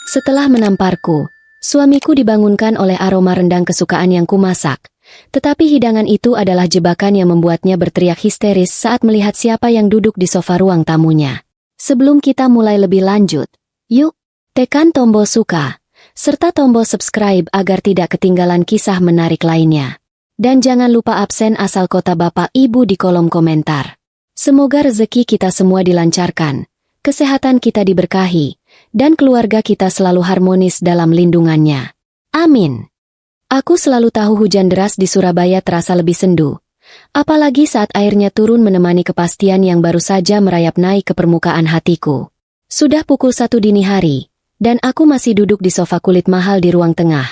Setelah menamparku, suamiku dibangunkan oleh aroma rendang kesukaan yang kumasak. Tetapi hidangan itu adalah jebakan yang membuatnya berteriak histeris saat melihat siapa yang duduk di sofa ruang tamunya. Sebelum kita mulai lebih lanjut, yuk, tekan tombol suka, serta tombol subscribe agar tidak ketinggalan kisah menarik lainnya. Dan jangan lupa absen asal kota Bapak Ibu di kolom komentar. Semoga rezeki kita semua dilancarkan, kesehatan kita diberkahi, dan keluarga kita selalu harmonis dalam lindungannya. Amin. Aku selalu tahu hujan deras di Surabaya terasa lebih sendu. Apalagi saat airnya turun menemani kepastian yang baru saja merayap naik ke permukaan hatiku. Sudah pukul 1 dini hari, dan aku masih duduk di sofa kulit mahal di ruang tengah,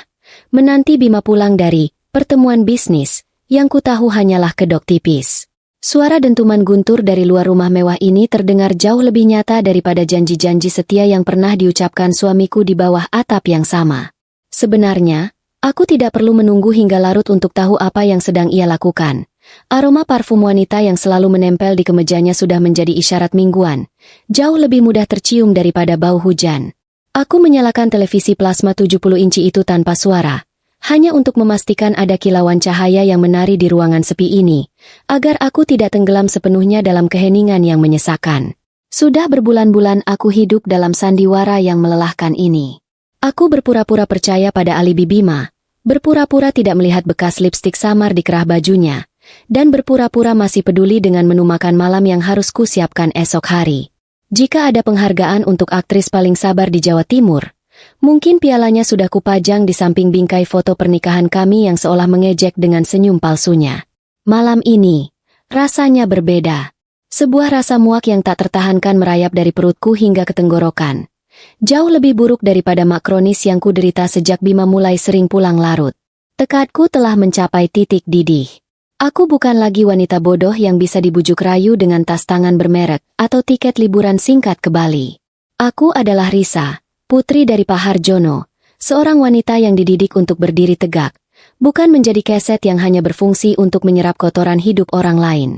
menanti Bima pulang dari pertemuan bisnis, yang ku tahu hanyalah kedok tipis. Suara dentuman guntur dari luar rumah mewah ini terdengar jauh lebih nyata daripada janji-janji setia yang pernah diucapkan suamiku di bawah atap yang sama. Sebenarnya, aku tidak perlu menunggu hingga larut untuk tahu apa yang sedang ia lakukan. Aroma parfum wanita yang selalu menempel di kemejanya sudah menjadi isyarat mingguan, jauh lebih mudah tercium daripada bau hujan. Aku menyalakan televisi plasma 70 inci itu tanpa suara, hanya untuk memastikan ada kilauan cahaya yang menari di ruangan sepi ini, agar aku tidak tenggelam sepenuhnya dalam keheningan yang menyesakan. Sudah berbulan-bulan aku hidup dalam sandiwara yang melelahkan ini. Aku berpura-pura percaya pada alibi Bima, berpura-pura tidak melihat bekas lipstik samar di kerah bajunya, dan berpura-pura masih peduli dengan menu makan malam yang harus kusiapkan esok hari. Jika ada penghargaan untuk aktris paling sabar di Jawa Timur, mungkin pialanya sudah kupajang di samping bingkai foto pernikahan kami yang seolah mengejek dengan senyum palsunya. Malam ini, rasanya berbeda. Sebuah rasa muak yang tak tertahankan merayap dari perutku hingga ke tenggorokan. Jauh lebih buruk daripada makronis yang kuderita sejak Bima mulai sering pulang larut. Tekadku telah mencapai titik didih. Aku bukan lagi wanita bodoh yang bisa dibujuk rayu dengan tas tangan bermerek atau tiket liburan singkat ke Bali. Aku adalah Risa, putri dari Pak Harjono, seorang wanita yang dididik untuk berdiri tegak, bukan menjadi keset yang hanya berfungsi untuk menyerap kotoran hidup orang lain.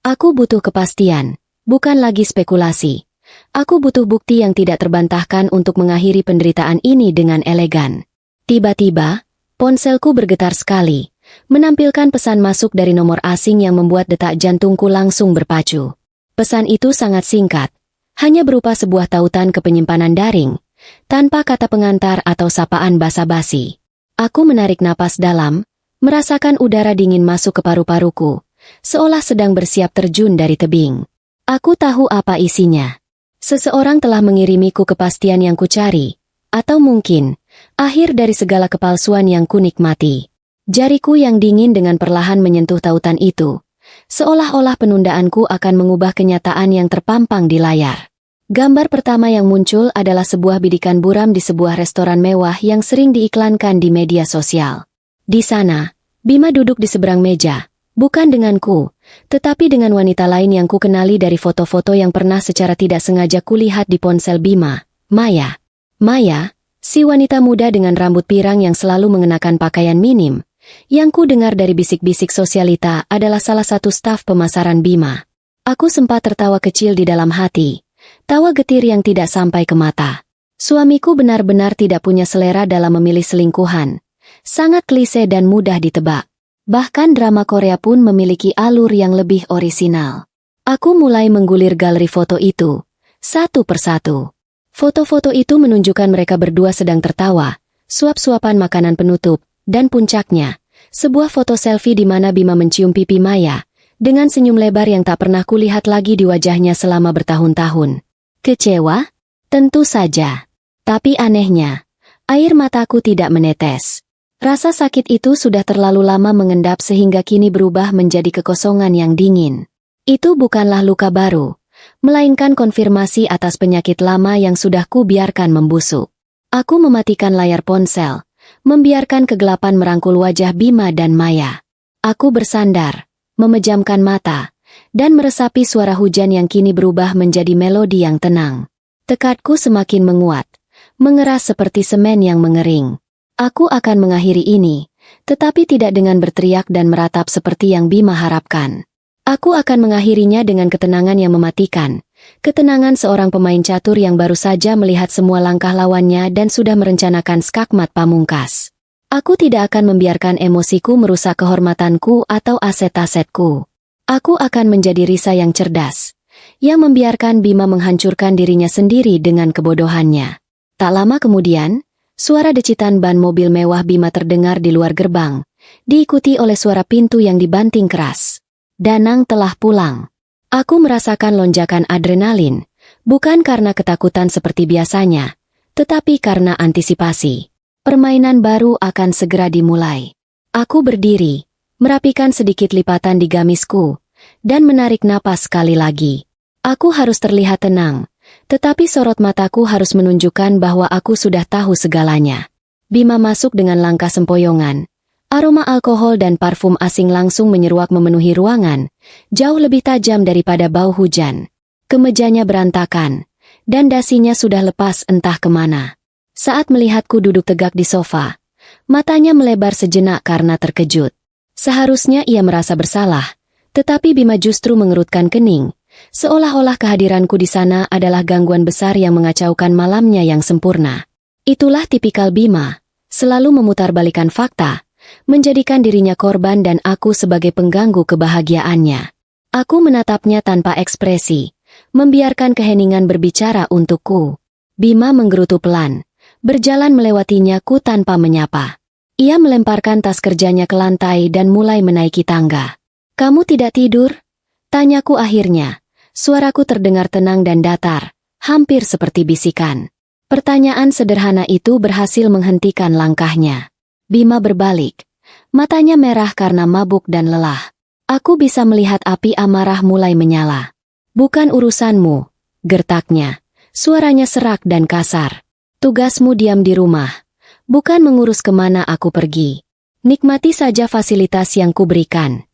Aku butuh kepastian, bukan lagi spekulasi. Aku butuh bukti yang tidak terbantahkan untuk mengakhiri penderitaan ini dengan elegan. Tiba-tiba, ponselku bergetar sekali, menampilkan pesan masuk dari nomor asing yang membuat detak jantungku langsung berpacu. Pesan itu sangat singkat, hanya berupa sebuah tautan ke penyimpanan daring, tanpa kata pengantar atau sapaan basa-basi. Aku menarik napas dalam, merasakan udara dingin masuk ke paru-paruku, seolah sedang bersiap terjun dari tebing. Aku tahu apa isinya. Seseorang telah mengirimiku kepastian yang kucari, atau mungkin, akhir dari segala kepalsuan yang kunikmati. Jariku yang dingin dengan perlahan menyentuh tautan itu, seolah-olah penundaanku akan mengubah kenyataan yang terpampang di layar. Gambar pertama yang muncul adalah sebuah bidikan buram di sebuah restoran mewah yang sering diiklankan di media sosial. Di sana, Bima duduk di seberang meja, bukan denganku, tetapi dengan wanita lain yang kukenali dari foto-foto yang pernah secara tidak sengaja kulihat di ponsel Bima, Maya. Maya, si wanita muda dengan rambut pirang yang selalu mengenakan pakaian minim, yang ku dengar dari bisik-bisik sosialita adalah salah satu staf pemasaran Bima. Aku sempat tertawa kecil di dalam hati, tawa getir yang tidak sampai ke mata. Suamiku benar-benar tidak punya selera dalam memilih selingkuhan. Sangat klise dan mudah ditebak. Bahkan drama Korea pun memiliki alur yang lebih orisinal. Aku mulai menggulir galeri foto itu, satu persatu. Foto-foto itu menunjukkan mereka berdua sedang tertawa, suap-suapan makanan penutup, dan puncaknya, sebuah foto selfie di mana Bima mencium pipi Maya, dengan senyum lebar yang tak pernah kulihat lagi di wajahnya selama bertahun-tahun. Kecewa? Tentu saja. Tapi anehnya, air mataku tidak menetes. Rasa sakit itu sudah terlalu lama mengendap sehingga kini berubah menjadi kekosongan yang dingin. Itu bukanlah luka baru, melainkan konfirmasi atas penyakit lama yang sudah kubiarkan membusuk. Aku mematikan layar ponsel, membiarkan kegelapan merangkul wajah Bima dan Maya. Aku bersandar, memejamkan mata, dan meresapi suara hujan yang kini berubah menjadi melodi yang tenang. Tekadku semakin menguat, mengeras seperti semen yang mengering. Aku akan mengakhiri ini, tetapi tidak dengan berteriak dan meratap seperti yang Bima harapkan. Aku akan mengakhirinya dengan ketenangan yang mematikan, ketenangan seorang pemain catur yang baru saja melihat semua langkah lawannya dan sudah merencanakan skakmat pamungkas. Aku tidak akan membiarkan emosiku merusak kehormatanku atau aset-asetku. Aku akan menjadi Risa yang cerdas, yang membiarkan Bima menghancurkan dirinya sendiri dengan kebodohannya. Tak lama kemudian, suara decitan ban mobil mewah Bima terdengar di luar gerbang, diikuti oleh suara pintu yang dibanting keras. Danang telah pulang. Aku merasakan lonjakan adrenalin, bukan karena ketakutan seperti biasanya, tetapi karena antisipasi. Permainan baru akan segera dimulai. Aku berdiri, merapikan sedikit lipatan di gamisku, dan menarik napas sekali lagi. Aku harus terlihat tenang, tetapi sorot mataku harus menunjukkan bahwa aku sudah tahu segalanya. Bima masuk dengan langkah sempoyongan. Aroma alkohol dan parfum asing langsung menyeruak memenuhi ruangan, jauh lebih tajam daripada bau hujan. Kemejanya berantakan, dan dasinya sudah lepas entah kemana. Saat melihatku duduk tegak di sofa, matanya melebar sejenak karena terkejut. Seharusnya ia merasa bersalah, tetapi Bima justru mengerutkan kening, seolah-olah kehadiranku di sana adalah gangguan besar yang mengacaukan malamnya yang sempurna. Itulah tipikal Bima, selalu memutarbalikkan fakta, menjadikan dirinya korban dan aku sebagai pengganggu kebahagiaannya. Aku menatapnya tanpa ekspresi, membiarkan keheningan berbicara untukku. Bima menggerutu pelan, berjalan melewatinya ku tanpa menyapa. Ia melemparkan tas kerjanya ke lantai dan mulai menaiki tangga. "Kamu tidak tidur?" tanyaku akhirnya. Suaraku terdengar tenang dan datar, hampir seperti bisikan. Pertanyaan sederhana itu berhasil menghentikan langkahnya. Bima berbalik. Matanya merah karena mabuk dan lelah. Aku bisa melihat api amarah mulai menyala. "Bukan urusanmu," gertaknya. Suaranya serak dan kasar. "Tugasmu diam di rumah, bukan mengurus kemana aku pergi. Nikmati saja fasilitas yang kuberikan."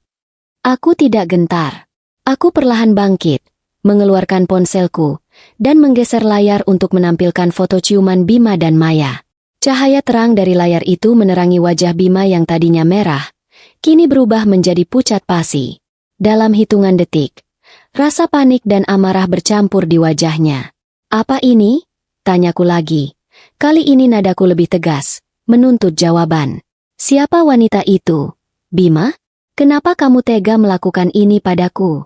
Aku tidak gentar. Aku perlahan bangkit, mengeluarkan ponselku, dan menggeser layar untuk menampilkan foto ciuman Bima dan Maya. Cahaya terang dari layar itu menerangi wajah Bima yang tadinya merah, kini berubah menjadi pucat pasi. Dalam hitungan detik, rasa panik dan amarah bercampur di wajahnya. "Apa ini?" tanyaku lagi. Kali ini nadaku lebih tegas, menuntut jawaban. "Siapa wanita itu, Bima? Kenapa kamu tega melakukan ini padaku?"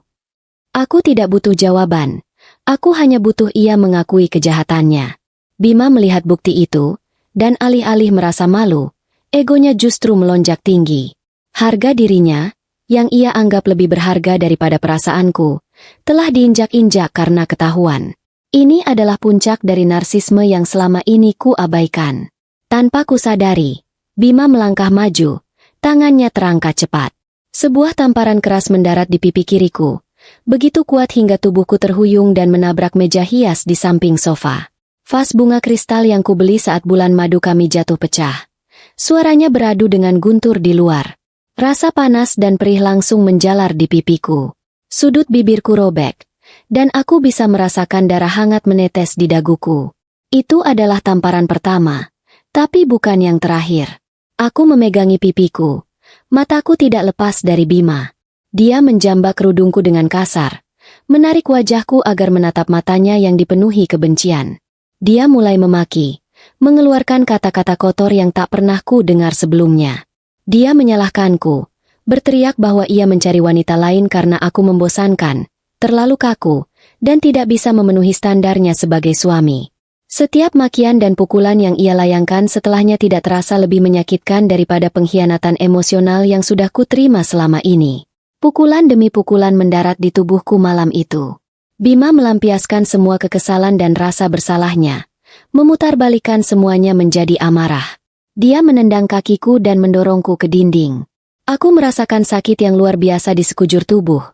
Aku tidak butuh jawaban. Aku hanya butuh ia mengakui kejahatannya. Bima melihat bukti itu, dan alih-alih merasa malu, egonya justru melonjak tinggi. Harga dirinya, yang ia anggap lebih berharga daripada perasaanku, telah diinjak-injak karena ketahuan. Ini adalah puncak dari narsisme yang selama ini ku abaikan. Tanpa kusadari, Bima melangkah maju, tangannya terangkat cepat. Sebuah tamparan keras mendarat di pipi kiriku, begitu kuat hingga tubuhku terhuyung dan menabrak meja hias di samping sofa. Vas bunga kristal yang kubeli saat bulan madu kami jatuh pecah. Suaranya beradu dengan guntur di luar. Rasa panas dan perih langsung menjalar di pipiku. Sudut bibirku robek, dan aku bisa merasakan darah hangat menetes di daguku. Itu adalah tamparan pertama, tapi bukan yang terakhir. Aku memegangi pipiku. Mataku tidak lepas dari Bima. Dia menjambak kerudungku dengan kasar, menarik wajahku agar menatap matanya yang dipenuhi kebencian. Dia mulai memaki, mengeluarkan kata-kata kotor yang tak pernah ku dengar sebelumnya. Dia menyalahkanku, berteriak bahwa ia mencari wanita lain karena aku membosankan, terlalu kaku, dan tidak bisa memenuhi standarnya sebagai suami. Setiap makian dan pukulan yang ia layangkan setelahnya tidak terasa lebih menyakitkan daripada pengkhianatan emosional yang sudah kuterima selama ini. Pukulan demi pukulan mendarat di tubuhku malam itu. Bima melampiaskan semua kekesalan dan rasa bersalahnya, memutarbalikkan semuanya menjadi amarah. Dia menendang kakiku dan mendorongku ke dinding. Aku merasakan sakit yang luar biasa di sekujur tubuh,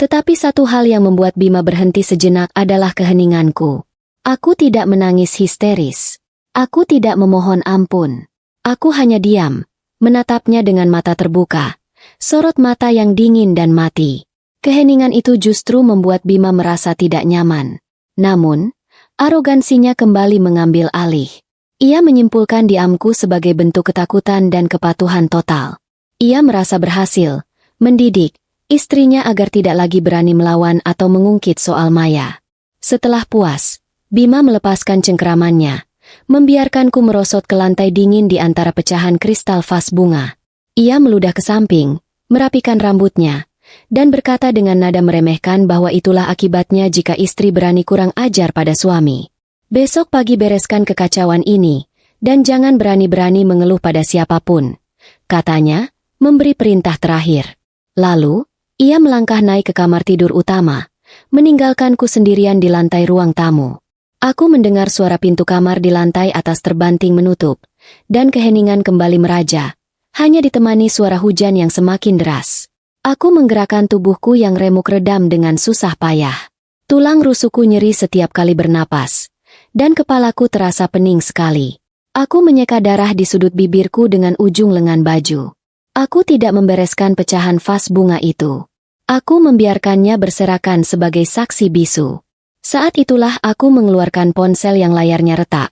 tetapi satu hal yang membuat Bima berhenti sejenak adalah keheninganku. Aku tidak menangis histeris. Aku tidak memohon ampun. Aku hanya diam, menatapnya dengan mata terbuka, sorot mata yang dingin dan mati. Keheningan itu justru membuat Bima merasa tidak nyaman. Namun, arogansinya kembali mengambil alih. Ia menyimpulkan diamku sebagai bentuk ketakutan dan kepatuhan total. Ia merasa berhasil, mendidik istrinya agar tidak lagi berani melawan atau mengungkit soal Maya. Setelah puas, Bima melepaskan cengkeramannya, membiarkanku merosot ke lantai dingin di antara pecahan kristal vas bunga. Ia meludah ke samping, merapikan rambutnya, dan berkata dengan nada meremehkan bahwa itulah akibatnya jika istri berani kurang ajar pada suami. Besok pagi bereskan kekacauan ini, dan jangan berani-berani mengeluh pada siapapun, katanya, memberi perintah terakhir. Lalu, ia melangkah naik ke kamar tidur utama, meninggalkanku sendirian di lantai ruang tamu. Aku mendengar suara pintu kamar di lantai atas terbanting menutup, dan keheningan kembali meraja, hanya ditemani suara hujan yang semakin deras. Aku menggerakkan tubuhku yang remuk redam dengan susah payah. Tulang rusukku nyeri setiap kali bernapas, dan kepalaku terasa pening sekali. Aku menyeka darah di sudut bibirku dengan ujung lengan baju. Aku tidak membereskan pecahan vas bunga itu. Aku membiarkannya berserakan sebagai saksi bisu. Saat itulah aku mengeluarkan ponsel yang layarnya retak,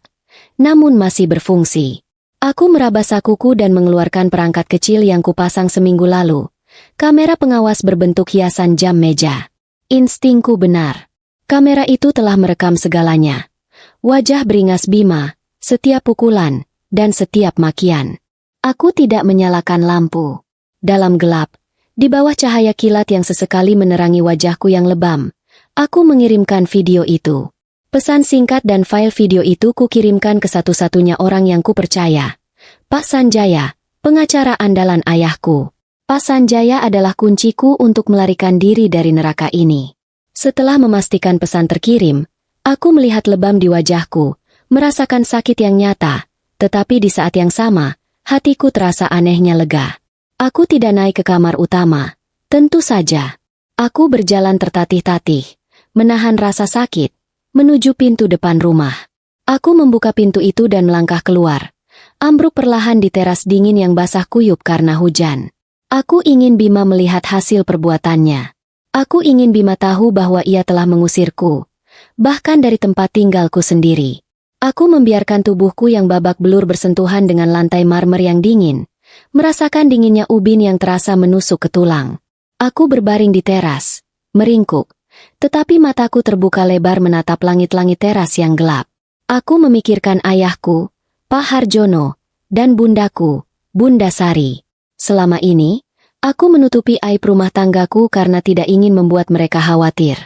namun masih berfungsi. Aku meraba sakuku dan mengeluarkan perangkat kecil yang kupasang seminggu lalu. Kamera pengawas berbentuk hiasan jam meja. Instingku benar. Kamera itu telah merekam segalanya. Wajah beringas Bima, setiap pukulan, dan setiap makian. Aku tidak menyalakan lampu. Dalam gelap, di bawah cahaya kilat yang sesekali menerangi wajahku yang lebam, aku mengirimkan video itu. Pesan singkat dan file video itu kukirimkan ke satu-satunya orang yang kupercaya. Pak Sanjaya, pengacara andalan ayahku. Pak Sanjaya adalah kunciku untuk melarikan diri dari neraka ini. Setelah memastikan pesan terkirim, aku melihat lebam di wajahku, merasakan sakit yang nyata, tetapi di saat yang sama, hatiku terasa anehnya lega. Aku tidak naik ke kamar utama, tentu saja. Aku berjalan tertatih-tatih, menahan rasa sakit, menuju pintu depan rumah. Aku membuka pintu itu dan melangkah keluar, ambruk perlahan di teras dingin yang basah kuyup karena hujan. Aku ingin Bima melihat hasil perbuatannya. Aku ingin Bima tahu bahwa ia telah mengusirku, bahkan dari tempat tinggalku sendiri. Aku membiarkan tubuhku yang babak belur bersentuhan dengan lantai marmer yang dingin, merasakan dinginnya ubin yang terasa menusuk ke tulang. Aku berbaring di teras, meringkuk, tetapi mataku terbuka lebar menatap langit-langit teras yang gelap. Aku memikirkan ayahku, Pak Harjono, dan bundaku, Bunda Sari. Selama ini, aku menutupi aib rumah tanggaku karena tidak ingin membuat mereka khawatir.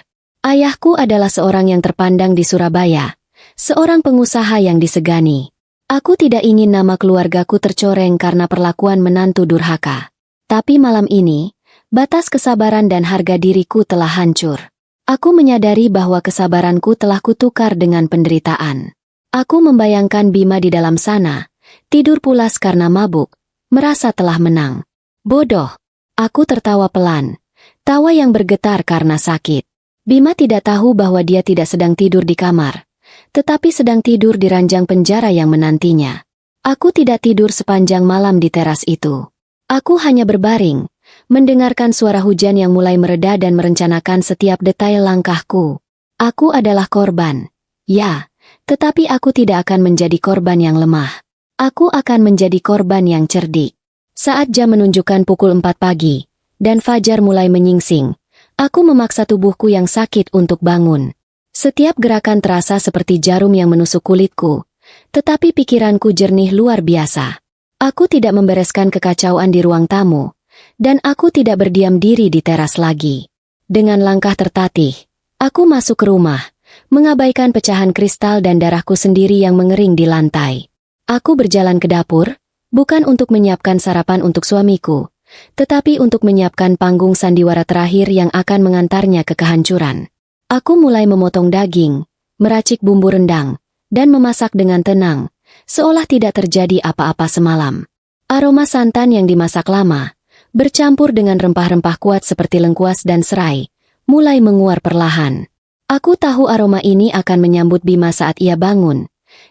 Ayahku adalah seorang yang terpandang di Surabaya, seorang pengusaha yang disegani. Aku tidak ingin nama keluargaku tercoreng karena perlakuan menantu durhaka. Tapi malam ini, batas kesabaran dan harga diriku telah hancur. Aku menyadari bahwa kesabaranku telah kutukar dengan penderitaan. Aku membayangkan Bima di dalam sana, tidur pulas karena mabuk, merasa telah menang. Bodoh. Aku tertawa pelan, tawa yang bergetar karena sakit. Bima tidak tahu bahwa dia tidak sedang tidur di kamar, tetapi sedang tidur di ranjang penjara yang menantinya. Aku tidak tidur sepanjang malam di teras itu. Aku hanya berbaring, mendengarkan suara hujan yang mulai mereda dan merencanakan setiap detail langkahku. Aku adalah korban. Ya, tetapi aku tidak akan menjadi korban yang lemah. Aku akan menjadi korban yang cerdik. Saat jam menunjukkan pukul 4 pagi, dan fajar mulai menyingsing, aku memaksa tubuhku yang sakit untuk bangun. Setiap gerakan terasa seperti jarum yang menusuk kulitku, tetapi pikiranku jernih luar biasa. Aku tidak membereskan kekacauan di ruang tamu, dan aku tidak berdiam diri di teras lagi. Dengan langkah tertatih, aku masuk ke rumah, mengabaikan pecahan kristal dan darahku sendiri yang mengering di lantai. Aku berjalan ke dapur, bukan untuk menyiapkan sarapan untuk suamiku, tetapi untuk menyiapkan panggung sandiwara terakhir yang akan mengantarnya ke kehancuran. Aku mulai memotong daging, meracik bumbu rendang, dan memasak dengan tenang, seolah tidak terjadi apa-apa semalam. Aroma santan yang dimasak lama, bercampur dengan rempah-rempah kuat seperti lengkuas dan serai, mulai menguar perlahan. Aku tahu aroma ini akan menyambut Bima saat ia bangun,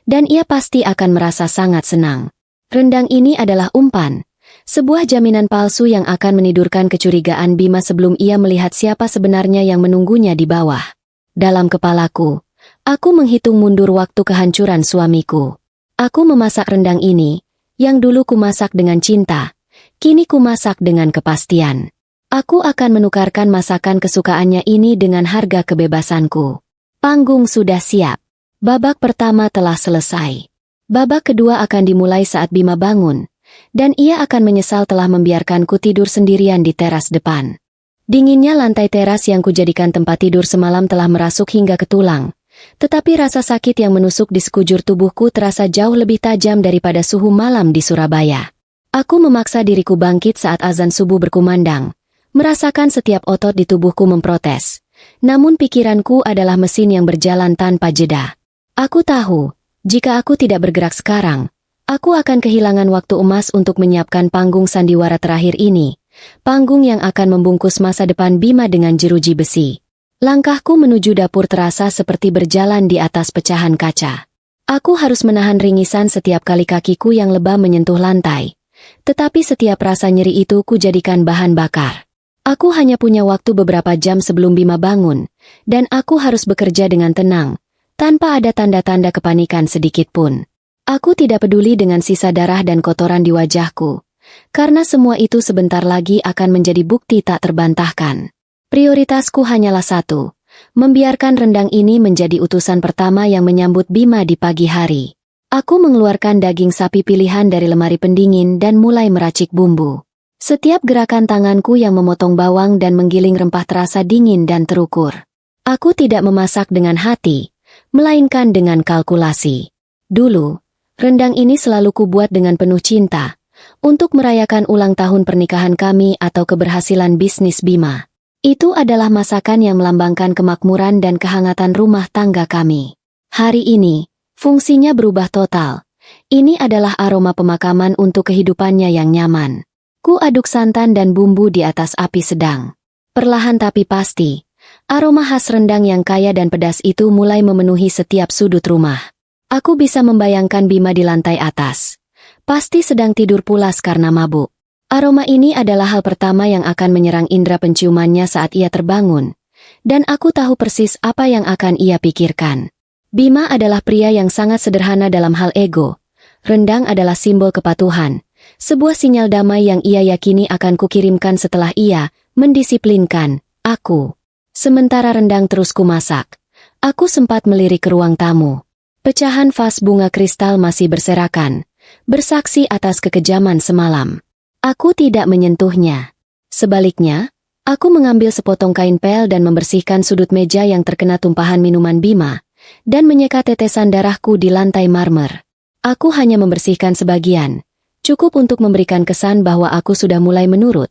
dan ia pasti akan merasa sangat senang. Rendang ini adalah umpan, sebuah jaminan palsu yang akan menidurkan kecurigaan Bima sebelum ia melihat siapa sebenarnya yang menunggunya di bawah. Dalam kepalaku, aku menghitung mundur waktu kehancuran suamiku. Aku memasak rendang ini, yang dulu kumasak dengan cinta, kini kumasak dengan kepastian. Aku akan menukarkan masakan kesukaannya ini dengan harga kebebasanku. Panggung sudah siap. Babak pertama telah selesai. Babak kedua akan dimulai saat Bima bangun, dan ia akan menyesal telah membiarkanku tidur sendirian di teras depan. Dinginnya lantai teras yang kujadikan tempat tidur semalam telah merasuk hingga ke tulang, tetapi rasa sakit yang menusuk di sekujur tubuhku terasa jauh lebih tajam daripada suhu malam di Surabaya. Aku memaksa diriku bangkit saat azan subuh berkumandang, merasakan setiap otot di tubuhku memprotes. Namun pikiranku adalah mesin yang berjalan tanpa jeda. Aku tahu, jika aku tidak bergerak sekarang, aku akan kehilangan waktu emas untuk menyiapkan panggung sandiwara terakhir ini. Panggung yang akan membungkus masa depan Bima dengan jeruji besi. Langkahku menuju dapur terasa seperti berjalan di atas pecahan kaca. Aku harus menahan ringisan setiap kali kakiku yang lebam menyentuh lantai. Tetapi setiap rasa nyeri itu kujadikan bahan bakar. Aku hanya punya waktu beberapa jam sebelum Bima bangun, dan aku harus bekerja dengan tenang, tanpa ada tanda-tanda kepanikan sedikit pun. Aku tidak peduli dengan sisa darah dan kotoran di wajahku. Karena semua itu sebentar lagi akan menjadi bukti tak terbantahkan. Prioritasku hanyalah satu, membiarkan rendang ini menjadi utusan pertama yang menyambut Bima di pagi hari. Aku mengeluarkan daging sapi pilihan dari lemari pendingin dan mulai meracik bumbu. Setiap gerakan tanganku yang memotong bawang dan menggiling rempah terasa dingin dan terukur. Aku tidak memasak dengan hati, melainkan dengan kalkulasi. Dulu, rendang ini selalu kubuat dengan penuh cinta, untuk merayakan ulang tahun pernikahan kami atau keberhasilan bisnis Bima. Itu adalah masakan yang melambangkan kemakmuran dan kehangatan rumah tangga kami. Hari ini, fungsinya berubah total. Ini adalah aroma pemakaman untuk kehidupannya yang nyaman. Ku aduk santan dan bumbu di atas api sedang. Perlahan tapi pasti, aroma khas rendang yang kaya dan pedas itu mulai memenuhi setiap sudut rumah. Aku bisa membayangkan Bima di lantai atas. Pasti sedang tidur pulas karena mabuk. Aroma ini adalah hal pertama yang akan menyerang indera penciumannya saat ia terbangun. Dan aku tahu persis apa yang akan ia pikirkan. Bima adalah pria yang sangat sederhana dalam hal ego. Rendang adalah simbol kepatuhan. Sebuah sinyal damai yang ia yakini akan kukirimkan setelah ia mendisiplinkan aku. Sementara rendang terus kumasak, aku sempat melirik ke ruang tamu. Pecahan vas bunga kristal masih berserakan, bersaksi atas kekejaman semalam. Aku tidak menyentuhnya. Sebaliknya, aku mengambil sepotong kain pel dan membersihkan sudut meja yang terkena tumpahan minuman Bima, dan menyeka tetesan darahku di lantai marmer. Aku hanya membersihkan sebagian, cukup untuk memberikan kesan bahwa aku sudah mulai menurut,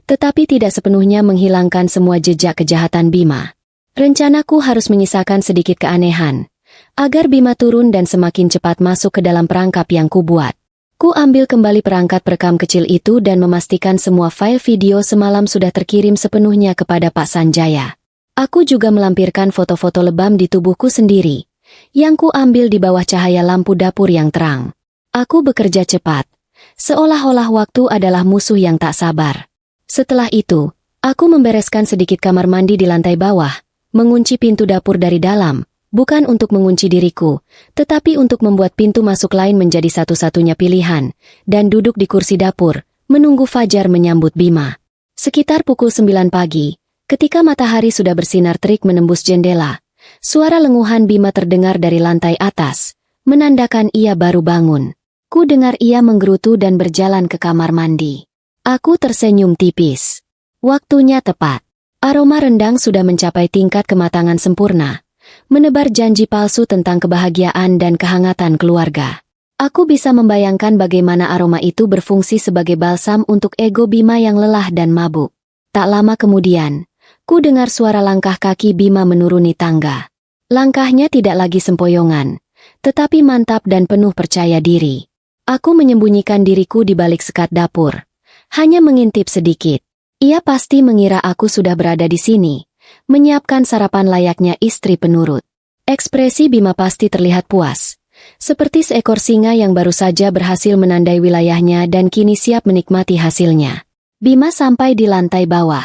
tetapi tidak sepenuhnya menghilangkan semua jejak kejahatan Bima. Rencanaku harus menyisakan sedikit keanehan, agar Bima turun dan semakin cepat masuk ke dalam perangkap yang kubuat. Ku ambil kembali perangkat perekam kecil itu dan memastikan semua file video semalam sudah terkirim sepenuhnya kepada Pak Sanjaya. Aku juga melampirkan foto-foto lebam di tubuhku sendiri, yang ku ambil di bawah cahaya lampu dapur yang terang. Aku bekerja cepat, seolah-olah waktu adalah musuh yang tak sabar. Setelah itu, aku membereskan sedikit kamar mandi di lantai bawah, mengunci pintu dapur dari dalam, bukan untuk mengunci diriku, tetapi untuk membuat pintu masuk lain menjadi satu-satunya pilihan, dan duduk di kursi dapur, menunggu fajar menyambut Bima. Sekitar pukul 9 pagi, ketika matahari sudah bersinar terik menembus jendela, suara lenguhan Bima terdengar dari lantai atas, menandakan ia baru bangun. Ku dengar ia menggerutu dan berjalan ke kamar mandi. Aku tersenyum tipis. Waktunya tepat. Aroma rendang sudah mencapai tingkat kematangan sempurna, menebar janji palsu tentang kebahagiaan dan kehangatan keluarga. Aku bisa membayangkan bagaimana aroma itu berfungsi sebagai balsam untuk ego Bima yang lelah dan mabuk. Tak lama kemudian, ku dengar suara langkah kaki Bima menuruni tangga. Langkahnya tidak lagi sempoyongan, tetapi mantap dan penuh percaya diri. Aku menyembunyikan diriku di balik sekat dapur, hanya mengintip sedikit. Ia pasti mengira aku sudah berada di sini, menyiapkan sarapan layaknya istri penurut. Ekspresi Bima pasti terlihat puas, seperti seekor singa yang baru saja berhasil menandai wilayahnya dan kini siap menikmati hasilnya. Bima sampai di lantai bawah.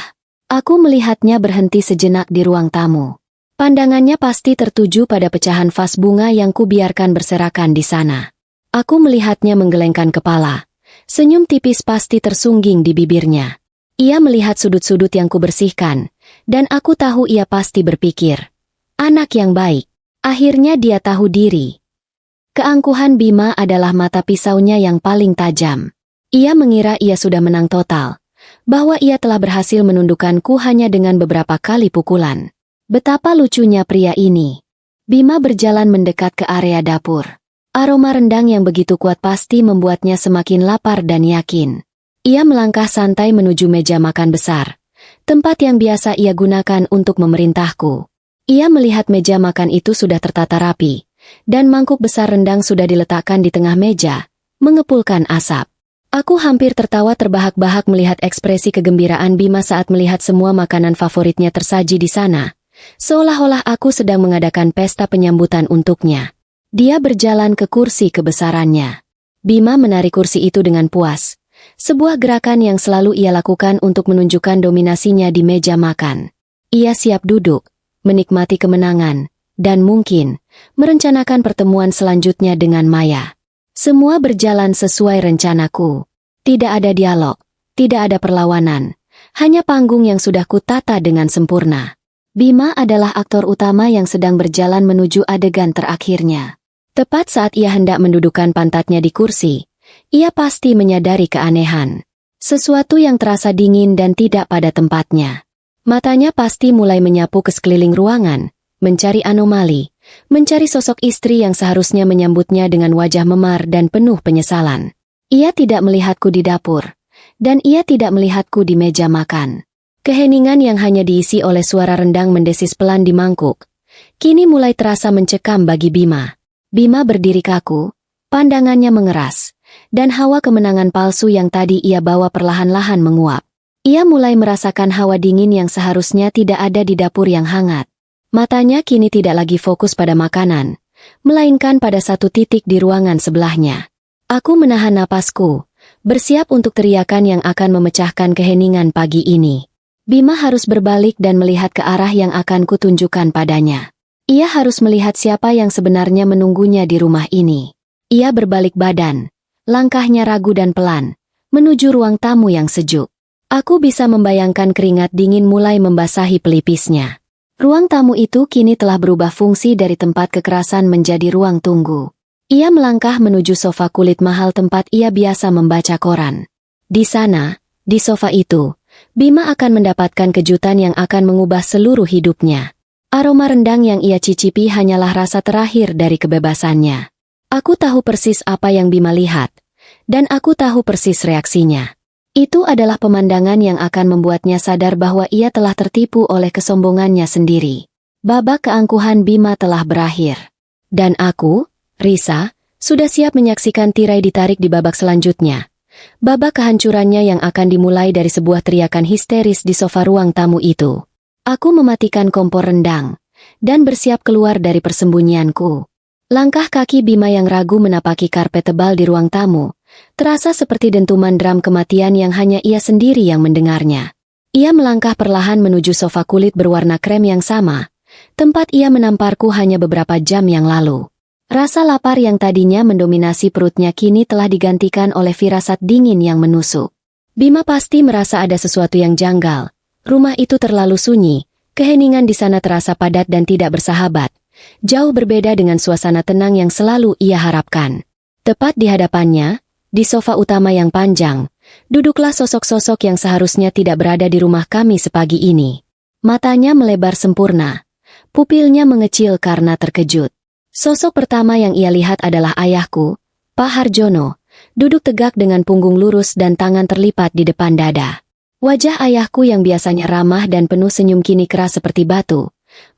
Aku melihatnya berhenti sejenak di ruang tamu. Pandangannya pasti tertuju pada pecahan vas bunga yang kubiarkan berserakan di sana. Aku melihatnya menggelengkan kepala. Senyum tipis pasti tersungging di bibirnya. Ia melihat sudut-sudut yang kubersihkan, dan aku tahu ia pasti berpikir, Anak yang baik. Akhirnya dia tahu diri. Keangkuhan Bima adalah mata pisaunya yang paling tajam. Ia mengira ia sudah menang total, bahwa ia telah berhasil menundukkanku hanya dengan beberapa kali pukulan. Betapa lucunya pria ini. Bima berjalan mendekat ke area dapur. Aroma rendang yang begitu kuat pasti membuatnya semakin lapar dan yakin. Ia melangkah santai menuju meja makan besar, tempat yang biasa ia gunakan untuk memerintahku. Ia melihat meja makan itu sudah tertata rapi, dan mangkuk besar rendang sudah diletakkan di tengah meja, mengepulkan asap. Aku hampir tertawa terbahak-bahak melihat ekspresi kegembiraan Bima saat melihat semua makanan favoritnya tersaji di sana, seolah-olah aku sedang mengadakan pesta penyambutan untuknya. Dia berjalan ke kursi kebesarannya. Bima menarik kursi itu dengan puas, sebuah gerakan yang selalu ia lakukan untuk menunjukkan dominasinya di meja makan. Ia siap duduk, menikmati kemenangan, dan mungkin merencanakan pertemuan selanjutnya dengan Maya. Semua berjalan sesuai rencanaku. Tidak ada dialog, tidak ada perlawanan, hanya panggung yang sudah kutata dengan sempurna. Bima adalah aktor utama yang sedang berjalan menuju adegan terakhirnya. Tepat saat ia hendak mendudukkan pantatnya di kursi, ia pasti menyadari keanehan. Sesuatu yang terasa dingin dan tidak pada tempatnya. Matanya pasti mulai menyapu ke sekeliling ruangan, mencari anomali, mencari sosok istri yang seharusnya menyambutnya dengan wajah memar dan penuh penyesalan. Ia tidak melihatku di dapur, dan ia tidak melihatku di meja makan. Keheningan yang hanya diisi oleh suara rendang mendesis pelan di mangkuk, kini mulai terasa mencekam bagi Bima. Bima berdiri kaku, pandangannya mengeras, dan hawa kemenangan palsu yang tadi ia bawa perlahan-lahan menguap. Ia mulai merasakan hawa dingin yang seharusnya tidak ada di dapur yang hangat. Matanya kini tidak lagi fokus pada makanan, melainkan pada satu titik di ruangan sebelahnya. Aku menahan napasku, bersiap untuk teriakan yang akan memecahkan keheningan pagi ini. Bima harus berbalik dan melihat ke arah yang akan kutunjukkan padanya. Ia harus melihat siapa yang sebenarnya menunggunya di rumah ini. Ia berbalik badan, langkahnya ragu dan pelan, menuju ruang tamu yang sejuk. Aku bisa membayangkan keringat dingin mulai membasahi pelipisnya. Ruang tamu itu kini telah berubah fungsi dari tempat kekerasan menjadi ruang tunggu. Ia melangkah menuju sofa kulit mahal tempat ia biasa membaca koran. Di sana, di sofa itu, Bima akan mendapatkan kejutan yang akan mengubah seluruh hidupnya. Aroma rendang yang ia cicipi hanyalah rasa terakhir dari kebebasannya. Aku tahu persis apa yang Bima lihat, dan aku tahu persis reaksinya. Itu adalah pemandangan yang akan membuatnya sadar bahwa ia telah tertipu oleh kesombongannya sendiri. Babak keangkuhan Bima telah berakhir. Dan aku, Risa, sudah siap menyaksikan tirai ditarik di babak selanjutnya. Babak kehancurannya yang akan dimulai dari sebuah teriakan histeris di sofa ruang tamu itu. Aku mematikan kompor rendang, dan bersiap keluar dari persembunyianku. Langkah kaki Bima yang ragu menapaki karpet tebal di ruang tamu, terasa seperti dentuman drum kematian yang hanya ia sendiri yang mendengarnya. Ia melangkah perlahan menuju sofa kulit berwarna krem yang sama, tempat ia menamparku hanya beberapa jam yang lalu. Rasa lapar yang tadinya mendominasi perutnya kini telah digantikan oleh firasat dingin yang menusuk. Bima pasti merasa ada sesuatu yang janggal. Rumah itu terlalu sunyi, keheningan di sana terasa padat dan tidak bersahabat. Jauh berbeda dengan suasana tenang yang selalu ia harapkan. Tepat di hadapannya, di sofa utama yang panjang, duduklah sosok-sosok yang seharusnya tidak berada di rumah kami sepagi ini. Matanya melebar sempurna, pupilnya mengecil karena terkejut. Sosok pertama yang ia lihat adalah ayahku, Pak Harjono, duduk tegak dengan punggung lurus dan tangan terlipat di depan dada. Wajah ayahku yang biasanya ramah dan penuh senyum kini keras seperti batu,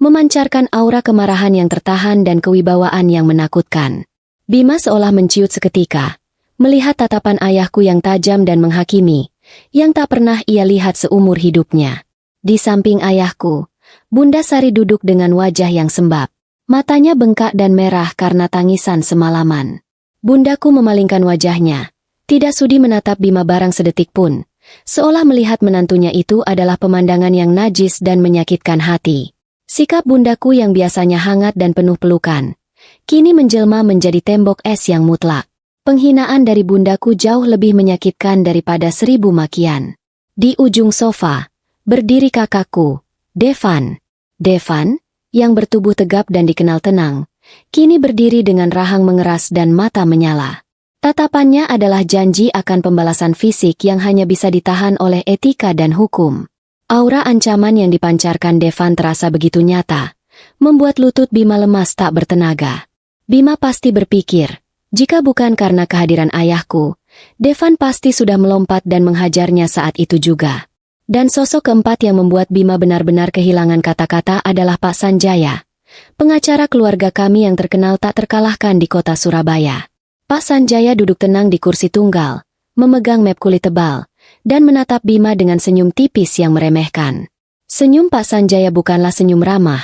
memancarkan aura kemarahan yang tertahan dan kewibawaan yang menakutkan. Bima seolah menciut seketika, melihat tatapan ayahku yang tajam dan menghakimi, yang tak pernah ia lihat seumur hidupnya. Di samping ayahku, Bunda Sari duduk dengan wajah yang sembab. Matanya bengkak dan merah karena tangisan semalaman. Bundaku memalingkan wajahnya, tidak sudi menatap Bima barang sedetik pun, seolah melihat menantunya itu adalah pemandangan yang najis dan menyakitkan hati. Sikap bundaku yang biasanya hangat dan penuh pelukan, kini menjelma menjadi tembok es yang mutlak. Penghinaan dari bundaku jauh lebih menyakitkan daripada 1000 makian. Di ujung sofa, berdiri kakakku, Devan. Devan, yang bertubuh tegap dan dikenal tenang, kini berdiri dengan rahang mengeras dan mata menyala. Tatapannya adalah janji akan pembalasan fisik yang hanya bisa ditahan oleh etika dan hukum. Aura ancaman yang dipancarkan Devan terasa begitu nyata, membuat lutut Bima lemas tak bertenaga. Bima pasti berpikir, jika bukan karena kehadiran ayahku, Devan pasti sudah melompat dan menghajarnya saat itu juga. Dan sosok keempat yang membuat Bima benar-benar kehilangan kata-kata adalah Pak Sanjaya, pengacara keluarga kami yang terkenal tak terkalahkan di kota Surabaya. Pak Sanjaya duduk tenang di kursi tunggal, memegang map kulit tebal, dan menatap Bima dengan senyum tipis yang meremehkan. Senyum Pak Sanjaya bukanlah senyum ramah,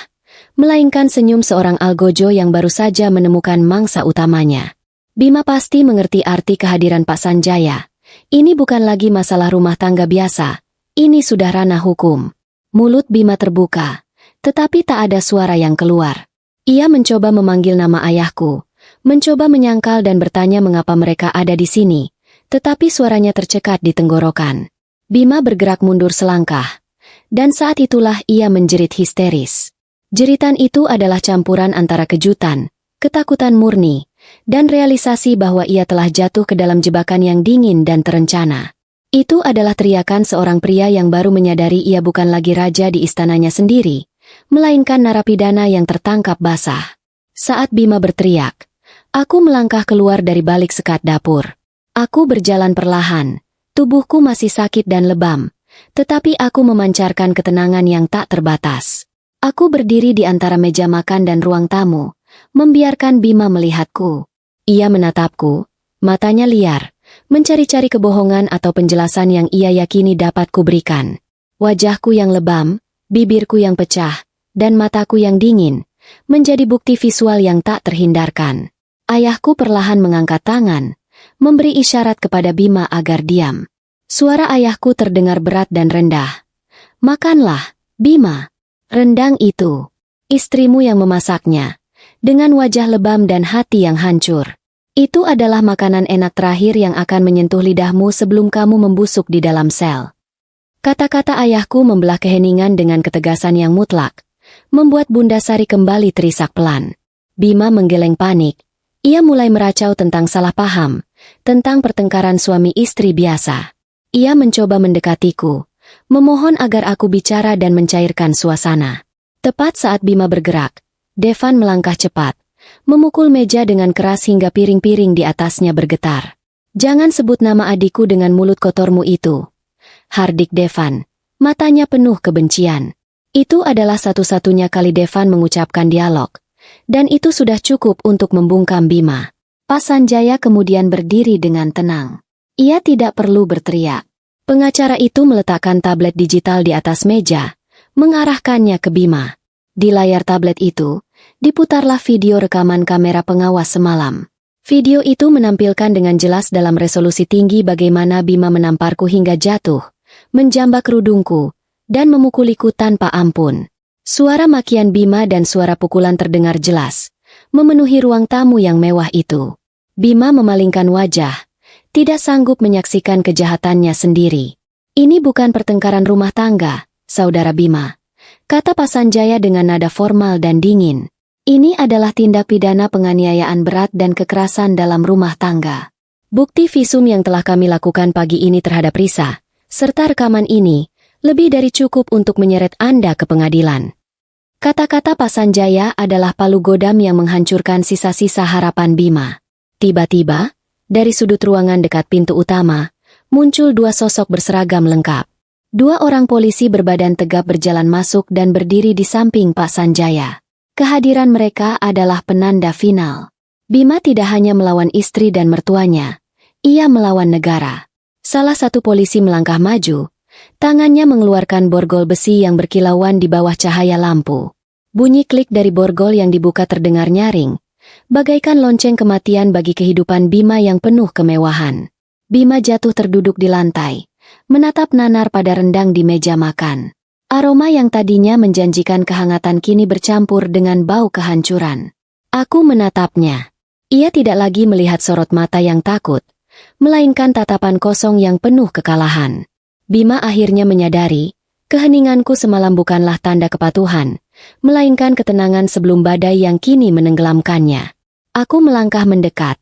melainkan senyum seorang algojo yang baru saja menemukan mangsa utamanya. Bima pasti mengerti arti kehadiran Pak Sanjaya. Ini bukan lagi masalah rumah tangga biasa, ini sudah ranah hukum. Mulut Bima terbuka, tetapi tak ada suara yang keluar. Ia mencoba memanggil nama ayahku, mencoba menyangkal dan bertanya mengapa mereka ada di sini, tetapi suaranya tercekat di tenggorokan. Bima bergerak mundur selangkah, dan saat itulah ia menjerit histeris. Jeritan itu adalah campuran antara kejutan, ketakutan murni, dan realisasi bahwa ia telah jatuh ke dalam jebakan yang dingin dan terencana. Itu adalah teriakan seorang pria yang baru menyadari ia bukan lagi raja di istananya sendiri, melainkan narapidana yang tertangkap basah. Saat Bima berteriak, aku melangkah keluar dari balik sekat dapur. Aku berjalan perlahan, tubuhku masih sakit dan lebam, tetapi aku memancarkan ketenangan yang tak terbatas. Aku berdiri di antara meja makan dan ruang tamu, membiarkan Bima melihatku. Ia menatapku, matanya liar, mencari-cari kebohongan atau penjelasan yang ia yakini dapat kuberikan. Wajahku yang lebam, bibirku yang pecah, dan mataku yang dingin, menjadi bukti visual yang tak terhindarkan. Ayahku perlahan mengangkat tangan, memberi isyarat kepada Bima agar diam. Suara ayahku terdengar berat dan rendah. Makanlah, Bima. Rendang itu. Istrimu yang memasaknya. Dengan wajah lebam dan hati yang hancur. Itu adalah makanan enak terakhir yang akan menyentuh lidahmu sebelum kamu membusuk di dalam sel. Kata-kata ayahku membelah keheningan dengan ketegasan yang mutlak, membuat Bunda Sari kembali terisak pelan. Bima menggeleng panik. Ia mulai meracau tentang salah paham, tentang pertengkaran suami istri biasa. Ia mencoba mendekatiku, memohon agar aku bicara dan mencairkan suasana. Tepat saat Bima bergerak, Devan melangkah cepat, memukul meja dengan keras hingga piring-piring di atasnya bergetar. Jangan sebut nama adikku dengan mulut kotormu itu. Hardik Devan, matanya penuh kebencian. Itu adalah satu-satunya kali Devan mengucapkan dialog. Dan itu sudah cukup untuk membungkam Bima. Pak Sanjaya kemudian berdiri dengan tenang. Ia tidak perlu berteriak. Pengacara itu meletakkan tablet digital di atas meja, mengarahkannya ke Bima. Di layar tablet itu, diputarlah video rekaman kamera pengawas semalam. Video itu menampilkan dengan jelas dalam resolusi tinggi bagaimana Bima menamparku hingga jatuh, menjambak kerudungku, dan memukuliku tanpa ampun. Suara makian Bima dan suara pukulan terdengar jelas, memenuhi ruang tamu yang mewah itu. Bima memalingkan wajah, tidak sanggup menyaksikan kejahatannya sendiri. Ini bukan pertengkaran rumah tangga, saudara Bima, kata Pak Sanjaya dengan nada formal dan dingin. Ini adalah tindak pidana penganiayaan berat dan kekerasan dalam rumah tangga. Bukti visum yang telah kami lakukan pagi ini terhadap Risa, serta rekaman ini, lebih dari cukup untuk menyeret Anda ke pengadilan. Kata-kata Pak Sanjaya adalah palu godam yang menghancurkan sisa-sisa harapan Bima. Tiba-tiba, dari sudut ruangan dekat pintu utama, muncul dua sosok berseragam lengkap. Dua orang polisi berbadan tegap berjalan masuk dan berdiri di samping Pak Sanjaya. Kehadiran mereka adalah penanda final. Bima tidak hanya melawan istri dan mertuanya, ia melawan negara. Salah satu polisi melangkah maju, tangannya mengeluarkan borgol besi yang berkilauan di bawah cahaya lampu. Bunyi klik dari borgol yang dibuka terdengar nyaring, bagaikan lonceng kematian bagi kehidupan Bima yang penuh kemewahan. Bima jatuh terduduk di lantai, menatap nanar pada rendang di meja makan. Aroma yang tadinya menjanjikan kehangatan kini bercampur dengan bau kehancuran. Aku menatapnya. Ia tidak lagi melihat sorot mata yang takut, melainkan tatapan kosong yang penuh kekalahan. Bima akhirnya menyadari, keheninganku semalam bukanlah tanda kepatuhan, melainkan ketenangan sebelum badai yang kini menenggelamkannya. Aku melangkah mendekat.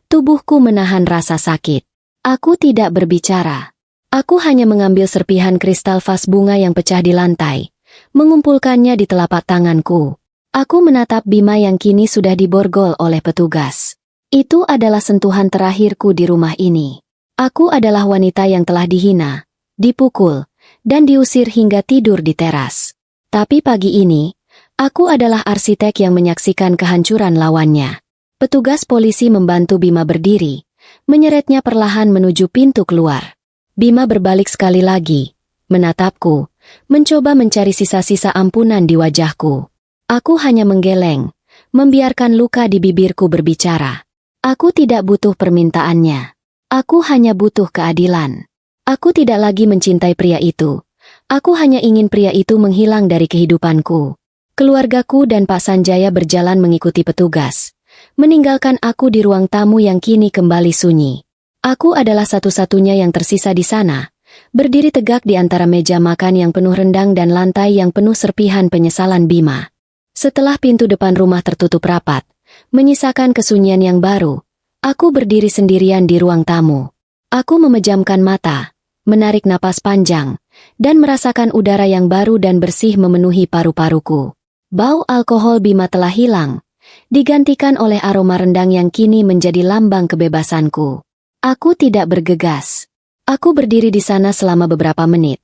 Tubuhku menahan rasa sakit. Aku tidak berbicara. Aku hanya mengambil serpihan kristal vas bunga yang pecah di lantai, mengumpulkannya di telapak tanganku. Aku menatap Bima yang kini sudah diborgol oleh petugas. Itu adalah sentuhan terakhirku di rumah ini. Aku adalah wanita yang telah dihina, dipukul, dan diusir hingga tidur di teras. Tapi pagi ini, aku adalah arsitek yang menyaksikan kehancuran lawannya. Petugas polisi membantu Bima berdiri, menyeretnya perlahan menuju pintu keluar. Bima berbalik sekali lagi, menatapku, mencoba mencari sisa-sisa ampunan di wajahku. Aku hanya menggeleng, membiarkan luka di bibirku berbicara. Aku tidak butuh permintaannya. Aku hanya butuh keadilan. Aku tidak lagi mencintai pria itu. Aku hanya ingin pria itu menghilang dari kehidupanku. Keluargaku dan Pak Sanjaya berjalan mengikuti petugas, meninggalkan aku di ruang tamu yang kini kembali sunyi. Aku adalah satu-satunya yang tersisa di sana, berdiri tegak di antara meja makan yang penuh rendang dan lantai yang penuh serpihan penyesalan Bima. Setelah pintu depan rumah tertutup rapat, menyisakan kesunyian yang baru, aku berdiri sendirian di ruang tamu. Aku memejamkan mata, menarik napas panjang, dan merasakan udara yang baru dan bersih memenuhi paru-paruku. Bau alkohol Bima telah hilang, digantikan oleh aroma rendang yang kini menjadi lambang kebebasanku. Aku tidak bergegas. Aku berdiri di sana selama beberapa menit,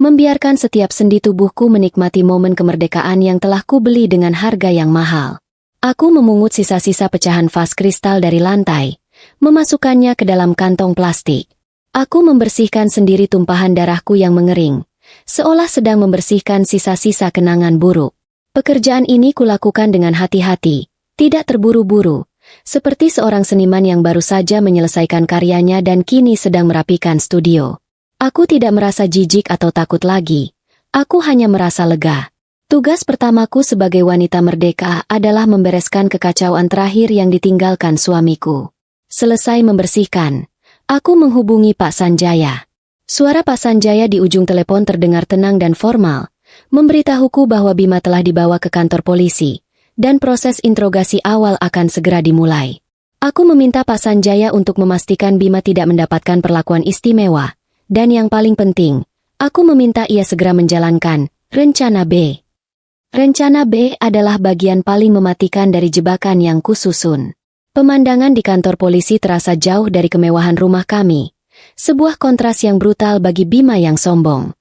membiarkan setiap sendi tubuhku menikmati momen kemerdekaan yang telah kubeli dengan harga yang mahal. Aku memungut sisa-sisa pecahan vas kristal dari lantai, memasukkannya ke dalam kantong plastik. Aku membersihkan sendiri tumpahan darahku yang mengering, seolah sedang membersihkan sisa-sisa kenangan buruk. Pekerjaan ini kulakukan dengan hati-hati, tidak terburu-buru, seperti seorang seniman yang baru saja menyelesaikan karyanya dan kini sedang merapikan studio. Aku tidak merasa jijik atau takut lagi, aku hanya merasa lega. Tugas pertamaku sebagai wanita merdeka adalah membereskan kekacauan terakhir yang ditinggalkan suamiku. Selesai membersihkan, aku menghubungi Pak Sanjaya. Suara Pak Sanjaya di ujung telepon terdengar tenang dan formal, memberitahuku bahwa Bima telah dibawa ke kantor polisi, dan proses interogasi awal akan segera dimulai. Aku meminta Pak Sanjaya untuk memastikan Bima tidak mendapatkan perlakuan istimewa, dan yang paling penting, aku meminta ia segera menjalankan rencana B. Rencana B adalah bagian paling mematikan dari jebakan yang kususun. Pemandangan di kantor polisi terasa jauh dari kemewahan rumah kami. Sebuah kontras yang brutal bagi Bima yang sombong.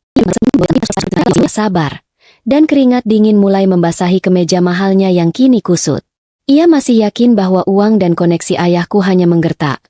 Sabar. Dan keringat dingin mulai membasahi kemeja mahalnya yang kini kusut. Ia masih yakin bahwa uang dan koneksi ayahku hanya menggertak.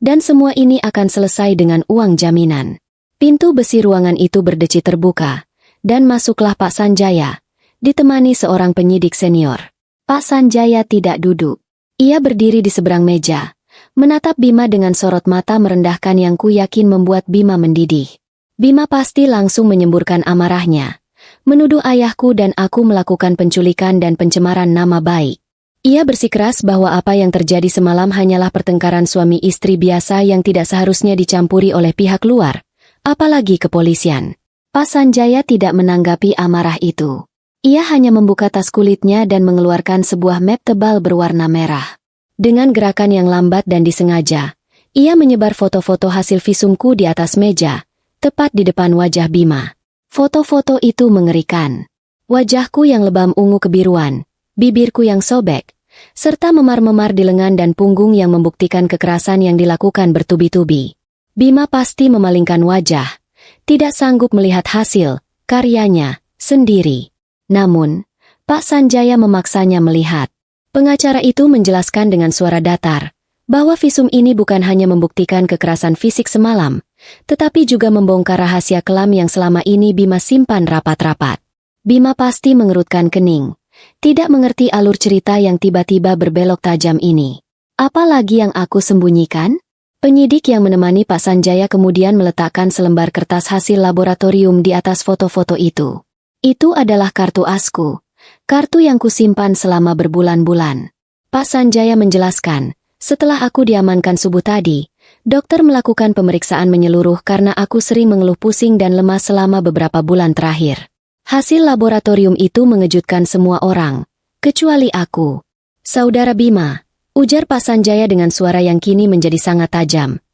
Dan semua ini akan selesai dengan uang jaminan. Pintu besi ruangan itu berdeci terbuka. Dan masuklah Pak Sanjaya, ditemani seorang penyidik senior. Pak Sanjaya tidak duduk. Ia berdiri di seberang meja, menatap Bima dengan sorot mata merendahkan yang ku yakin membuat Bima mendidih. Bima pasti langsung menyemburkan amarahnya, menuduh ayahku dan aku melakukan penculikan dan pencemaran nama baik. Ia bersikeras bahwa apa yang terjadi semalam hanyalah pertengkaran suami istri biasa yang tidak seharusnya dicampuri oleh pihak luar, apalagi kepolisian. Pak Sanjaya tidak menanggapi amarah itu. Ia hanya membuka tas kulitnya dan mengeluarkan sebuah map tebal berwarna merah. Dengan gerakan yang lambat dan disengaja, ia menyebar foto-foto hasil visumku di atas meja, tepat di depan wajah Bima. Foto-foto itu mengerikan. Wajahku yang lebam ungu kebiruan, bibirku yang sobek, serta memar-memar di lengan dan punggung yang membuktikan kekerasan yang dilakukan bertubi-tubi. Bima pasti memalingkan wajah, tidak sanggup melihat hasil karyanya sendiri. Namun, Pak Sanjaya memaksanya melihat. Pengacara itu menjelaskan dengan suara datar, bahwa visum ini bukan hanya membuktikan kekerasan fisik semalam, tetapi juga membongkar rahasia kelam yang selama ini Bima simpan rapat-rapat. Bima pasti mengerutkan kening, tidak mengerti alur cerita yang tiba-tiba berbelok tajam ini. Apalagi yang aku sembunyikan? Penyidik yang menemani Pak Sanjaya kemudian meletakkan selembar kertas hasil laboratorium di atas foto-foto itu. Itu adalah kartu asku, kartu yang kusimpan selama berbulan-bulan. Pak Sanjaya menjelaskan, setelah aku diamankan subuh tadi, dokter melakukan pemeriksaan menyeluruh karena aku sering mengeluh pusing dan lemas selama beberapa bulan terakhir. Hasil laboratorium itu mengejutkan semua orang, kecuali aku. Saudara Bima, ujar Pak Sanjaya dengan suara yang kini menjadi sangat tajam.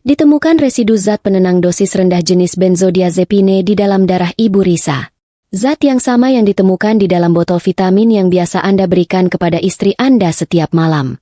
Ditemukan residu zat penenang dosis rendah jenis benzodiazepine di dalam darah Ibu Risa. Zat yang sama yang ditemukan di dalam botol vitamin yang biasa Anda berikan kepada istri Anda setiap malam.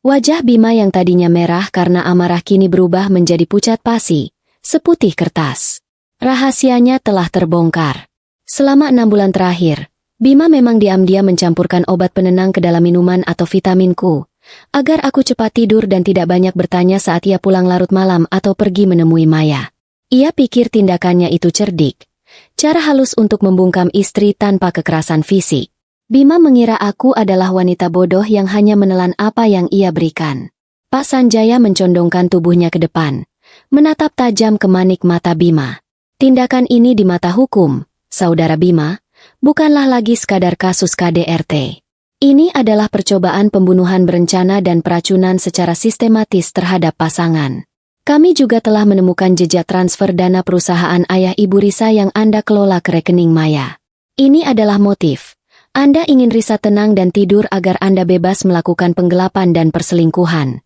Wajah Bima yang tadinya merah karena amarah kini berubah menjadi pucat pasi, seputih kertas. Rahasianya telah terbongkar. Selama 6 bulan terakhir, Bima memang diam-diam mencampurkan obat penenang ke dalam minuman atau vitaminku, agar aku cepat tidur dan tidak banyak bertanya saat ia pulang larut malam atau pergi menemui Maya. Ia pikir tindakannya itu cerdik. Cara halus untuk membungkam istri tanpa kekerasan fisik. Bima mengira aku adalah wanita bodoh yang hanya menelan apa yang ia berikan. Pak Sanjaya mencondongkan tubuhnya ke depan, menatap tajam ke manik mata Bima. Tindakan ini di mata hukum, Saudara Bima, bukanlah lagi sekadar kasus KDRT. Ini adalah percobaan pembunuhan berencana dan peracunan secara sistematis terhadap pasangan. Kami juga telah menemukan jejak transfer dana perusahaan ayah Ibu Risa yang Anda kelola ke rekening Maya. Ini adalah motif. Anda ingin Risa tenang dan tidur agar Anda bebas melakukan penggelapan dan perselingkuhan.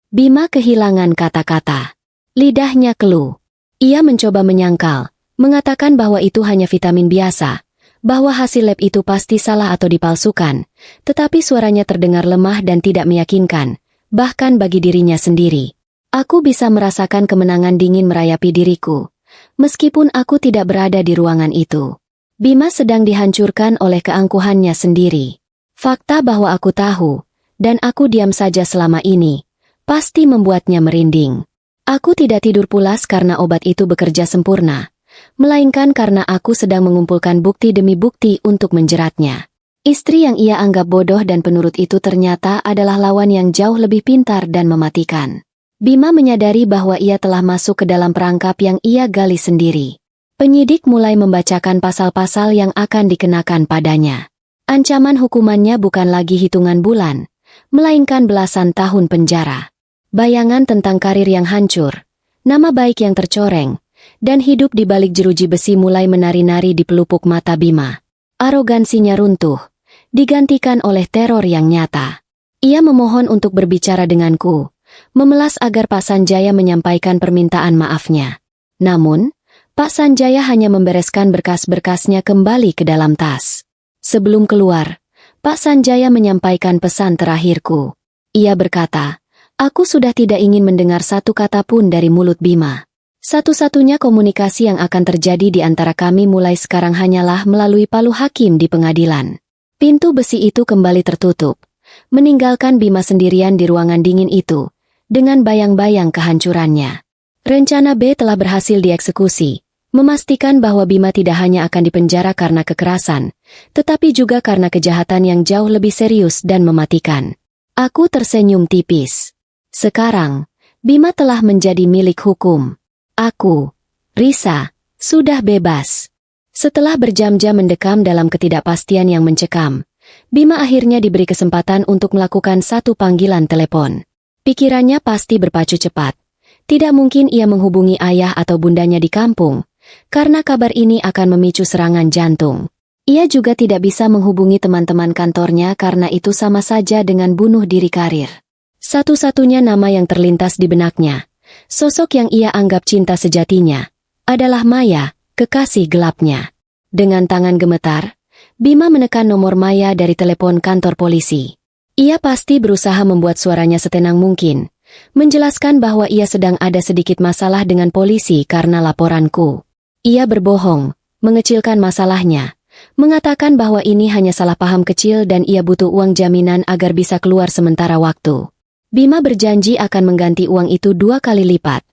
Bima kehilangan kata-kata. Lidahnya keluh. Ia mencoba menyangkal, mengatakan bahwa itu hanya vitamin biasa, bahwa hasil lab itu pasti salah atau dipalsukan, tetapi suaranya terdengar lemah dan tidak meyakinkan, bahkan bagi dirinya sendiri. Aku bisa merasakan kemenangan dingin merayapi diriku, meskipun aku tidak berada di ruangan itu. Bima sedang dihancurkan oleh keangkuhannya sendiri. Fakta bahwa aku tahu, dan aku diam saja selama ini, pasti membuatnya merinding. Aku tidak tidur pulas karena obat itu bekerja sempurna, melainkan karena aku sedang mengumpulkan bukti demi bukti untuk menjeratnya. Istri yang ia anggap bodoh dan penurut itu ternyata adalah lawan yang jauh lebih pintar dan mematikan. Bima menyadari bahwa ia telah masuk ke dalam perangkap yang ia gali sendiri. Penyidik mulai membacakan pasal-pasal yang akan dikenakan padanya. Ancaman hukumannya bukan lagi hitungan bulan, melainkan belasan tahun penjara. Bayangan tentang karir yang hancur, nama baik yang tercoreng, dan hidup di balik jeruji besi mulai menari-nari di pelupuk mata Bima. Arogansinya runtuh, digantikan oleh teror yang nyata. Ia memohon untuk berbicara denganku, memelas agar Pak Sanjaya menyampaikan permintaan maafnya. Namun, Pak Sanjaya hanya membereskan berkas-berkasnya kembali ke dalam tas. Sebelum keluar, Pak Sanjaya menyampaikan pesan terakhirku. Ia berkata, aku sudah tidak ingin mendengar satu kata pun dari mulut Bima. Satu-satunya komunikasi yang akan terjadi di antara kami mulai sekarang hanyalah melalui palu hakim di pengadilan. Pintu besi itu kembali tertutup, meninggalkan Bima sendirian di ruangan dingin itu, dengan bayang-bayang kehancurannya. Rencana B telah berhasil dieksekusi, memastikan bahwa Bima tidak hanya akan dipenjara karena kekerasan, tetapi juga karena kejahatan yang jauh lebih serius dan mematikan. Aku tersenyum tipis. Sekarang, Bima telah menjadi milik hukum. Aku, Risa, sudah bebas. Setelah berjam-jam mendekam dalam ketidakpastian yang mencekam, Bima akhirnya diberi kesempatan untuk melakukan satu panggilan telepon. Pikirannya pasti berpacu cepat. Tidak mungkin ia menghubungi ayah atau bundanya di kampung, karena kabar ini akan memicu serangan jantung. Ia juga tidak bisa menghubungi teman-teman kantornya karena itu sama saja dengan bunuh diri karir. Satu-satunya nama yang terlintas di benaknya, sosok yang ia anggap cinta sejatinya, adalah Maya, kekasih gelapnya. Dengan tangan gemetar, Bima menekan nomor Maya dari telepon kantor polisi. Ia pasti berusaha membuat suaranya setenang mungkin, menjelaskan bahwa ia sedang ada sedikit masalah dengan polisi karena laporanku. Ia berbohong, mengecilkan masalahnya, mengatakan bahwa ini hanya salah paham kecil dan ia butuh uang jaminan agar bisa keluar sementara waktu. Bima berjanji akan mengganti uang itu 2 kali lipat,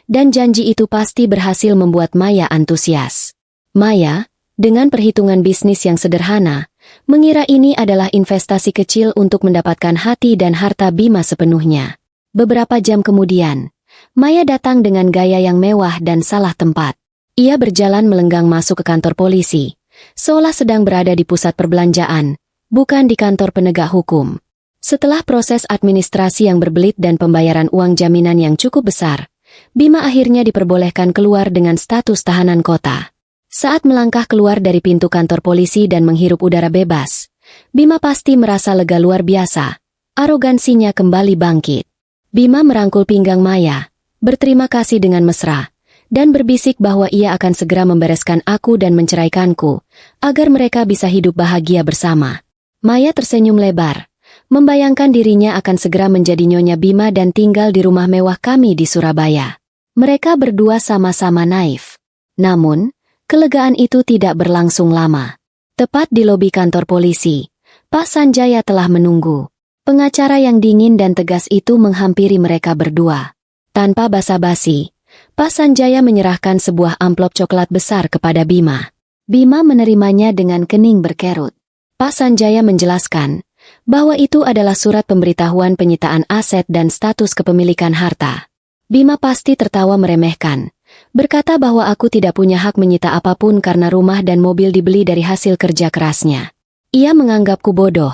dan janji itu pasti berhasil membuat Maya antusias. Maya, dengan perhitungan bisnis yang sederhana, mengira ini adalah investasi kecil untuk mendapatkan hati dan harta Bima sepenuhnya. Beberapa jam kemudian, Maya datang dengan gaya yang mewah dan salah tempat. Ia berjalan melenggang masuk ke kantor polisi, seolah sedang berada di pusat perbelanjaan, bukan di kantor penegak hukum. Setelah proses administrasi yang berbelit dan pembayaran uang jaminan yang cukup besar, Bima akhirnya diperbolehkan keluar dengan status tahanan kota. Saat melangkah keluar dari pintu kantor polisi dan menghirup udara bebas, Bima pasti merasa lega luar biasa. Arogansinya kembali bangkit. Bima merangkul pinggang Maya, berterima kasih dengan mesra, dan berbisik bahwa ia akan segera membereskan aku dan menceraikanku, agar mereka bisa hidup bahagia bersama. Maya tersenyum lebar, membayangkan dirinya akan segera menjadi Nyonya Bima dan tinggal di rumah mewah kami di Surabaya. Mereka berdua sama-sama naif. Namun, kelegaan itu tidak berlangsung lama. Tepat di lobi kantor polisi, Pak Sanjaya telah menunggu. Pengacara yang dingin dan tegas itu menghampiri mereka berdua. Tanpa basa-basi, Pak Sanjaya menyerahkan sebuah amplop coklat besar kepada Bima. Bima menerimanya dengan kening berkerut. Pak Sanjaya menjelaskan bahwa itu adalah surat pemberitahuan penyitaan aset dan status kepemilikan harta. Bima pasti tertawa meremehkan, berkata bahwa aku tidak punya hak menyita apapun karena rumah dan mobil dibeli dari hasil kerja kerasnya. Ia menganggapku bodoh,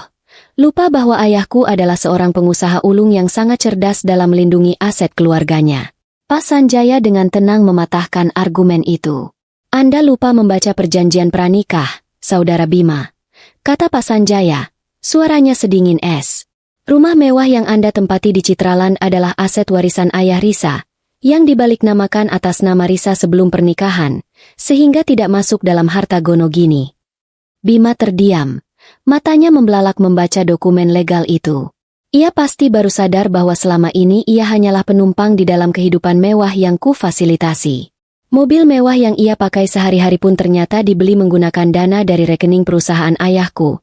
lupa bahwa ayahku adalah seorang pengusaha ulung yang sangat cerdas dalam melindungi aset keluarganya. Pak Sanjaya dengan tenang mematahkan argumen itu. Anda lupa membaca perjanjian pranikah, Saudara Bima, kata Pak Sanjaya, suaranya sedingin es. Rumah mewah yang Anda tempati di Citraland adalah aset warisan ayah Risa, yang dibalik-namakan atas nama Risa sebelum pernikahan, sehingga tidak masuk dalam harta Gonogini. Bima terdiam, matanya membelalak membaca dokumen legal itu. Ia pasti baru sadar bahwa selama ini ia hanyalah penumpang di dalam kehidupan mewah yang kufasilitasi. Mobil mewah yang ia pakai sehari-hari pun ternyata dibeli menggunakan dana dari rekening perusahaan ayahku,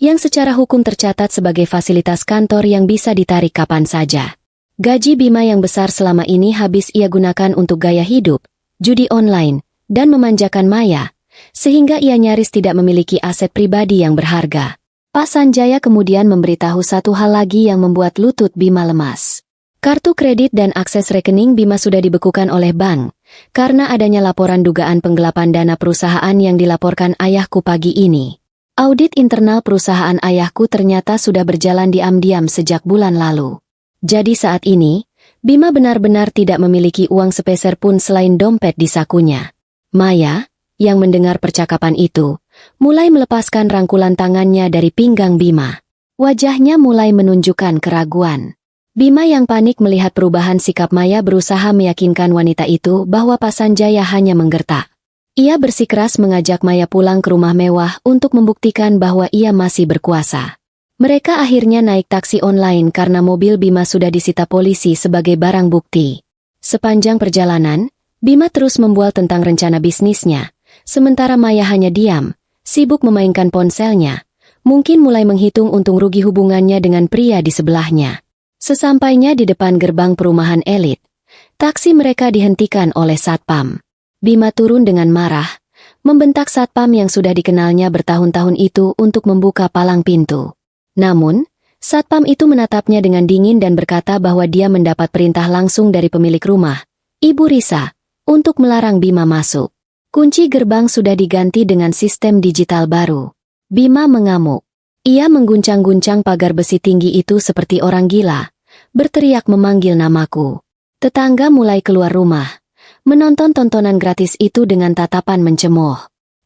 yang secara hukum tercatat sebagai fasilitas kantor yang bisa ditarik kapan saja. Gaji Bima yang besar selama ini habis ia gunakan untuk gaya hidup, judi online, dan memanjakan Maya, sehingga ia nyaris tidak memiliki aset pribadi yang berharga. Pak Sanjaya kemudian memberitahu satu hal lagi yang membuat lutut Bima lemas. Kartu kredit dan akses rekening Bima sudah dibekukan oleh bank, karena adanya laporan dugaan penggelapan dana perusahaan yang dilaporkan ayahku pagi ini. Audit internal perusahaan ayahku ternyata sudah berjalan diam-diam sejak bulan lalu. Jadi saat ini, Bima benar-benar tidak memiliki uang sepeser pun selain dompet di sakunya. Maya, yang mendengar percakapan itu, mulai melepaskan rangkulan tangannya dari pinggang Bima. Wajahnya mulai menunjukkan keraguan. Bima yang panik melihat perubahan sikap Maya berusaha meyakinkan wanita itu bahwa Pak Sanjaya hanya menggertak. Ia bersikeras mengajak Maya pulang ke rumah mewah untuk membuktikan bahwa ia masih berkuasa. Mereka akhirnya naik taksi online karena mobil Bima sudah disita polisi sebagai barang bukti. Sepanjang perjalanan, Bima terus membual tentang rencana bisnisnya, sementara Maya hanya diam, sibuk memainkan ponselnya, mungkin mulai menghitung untung rugi hubungannya dengan pria di sebelahnya. Sesampainya di depan gerbang perumahan elit, taksi mereka dihentikan oleh satpam. Bima turun dengan marah, membentak satpam yang sudah dikenalnya bertahun-tahun itu untuk membuka palang pintu. Namun, satpam itu menatapnya dengan dingin dan berkata bahwa dia mendapat perintah langsung dari pemilik rumah, Ibu Risa, untuk melarang Bima masuk. Kunci gerbang sudah diganti dengan sistem digital baru. Bima mengamuk. Ia mengguncang-guncang pagar besi tinggi itu seperti orang gila, berteriak memanggil namaku. Tetangga mulai keluar rumah, menonton tontonan gratis itu dengan tatapan mencemooh.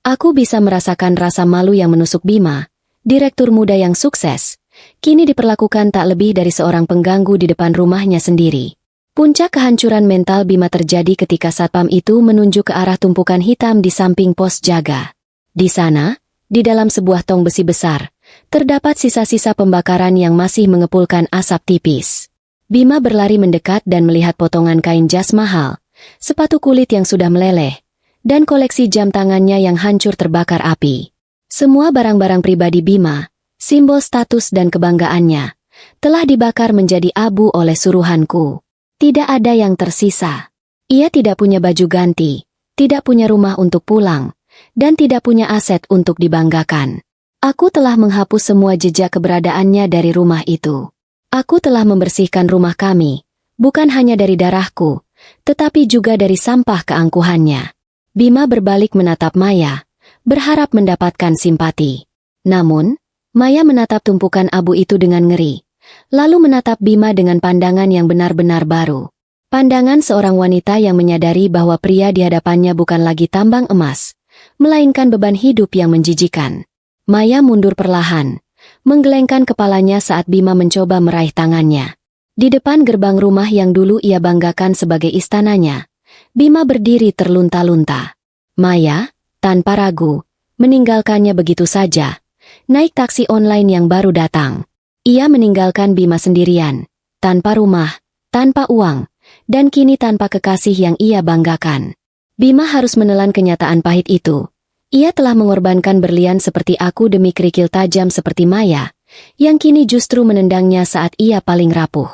Aku bisa merasakan rasa malu yang menusuk Bima, direktur muda yang sukses, kini diperlakukan tak lebih dari seorang pengganggu di depan rumahnya sendiri. Puncak kehancuran mental Bima terjadi ketika satpam itu menunjuk ke arah tumpukan hitam di samping pos jaga. Di sana, di dalam sebuah tong besi besar, terdapat sisa-sisa pembakaran yang masih mengepulkan asap tipis. Bima berlari mendekat dan melihat potongan kain jas mahal, sepatu kulit yang sudah meleleh, dan koleksi jam tangannya yang hancur terbakar api. Semua barang-barang pribadi Bima, simbol status dan kebanggaannya, telah dibakar menjadi abu oleh suruhanku. Tidak ada yang tersisa. Ia tidak punya baju ganti, tidak punya rumah untuk pulang, dan tidak punya aset untuk dibanggakan. Aku telah menghapus semua jejak keberadaannya dari rumah itu. Aku telah membersihkan rumah kami, bukan hanya dari darahku, tetapi juga dari sampah keangkuhannya. Bima berbalik menatap Maya, berharap mendapatkan simpati. Namun, Maya menatap tumpukan abu itu dengan ngeri, lalu menatap Bima dengan pandangan yang benar-benar baru. Pandangan seorang wanita yang menyadari bahwa pria di hadapannya bukan lagi tambang emas, melainkan beban hidup yang menjijikan. Maya mundur perlahan, menggelengkan kepalanya saat Bima mencoba meraih tangannya. Di depan gerbang rumah yang dulu ia banggakan sebagai istananya, Bima berdiri terlunta-lunta. Maya, tanpa ragu, meninggalkannya begitu saja, naik taksi online yang baru datang. Ia meninggalkan Bima sendirian, tanpa rumah, tanpa uang, dan kini tanpa kekasih yang ia banggakan. Bima harus menelan kenyataan pahit itu. Ia telah mengorbankan berlian seperti aku demi kerikil tajam seperti Maya, yang kini justru menendangnya saat ia paling rapuh.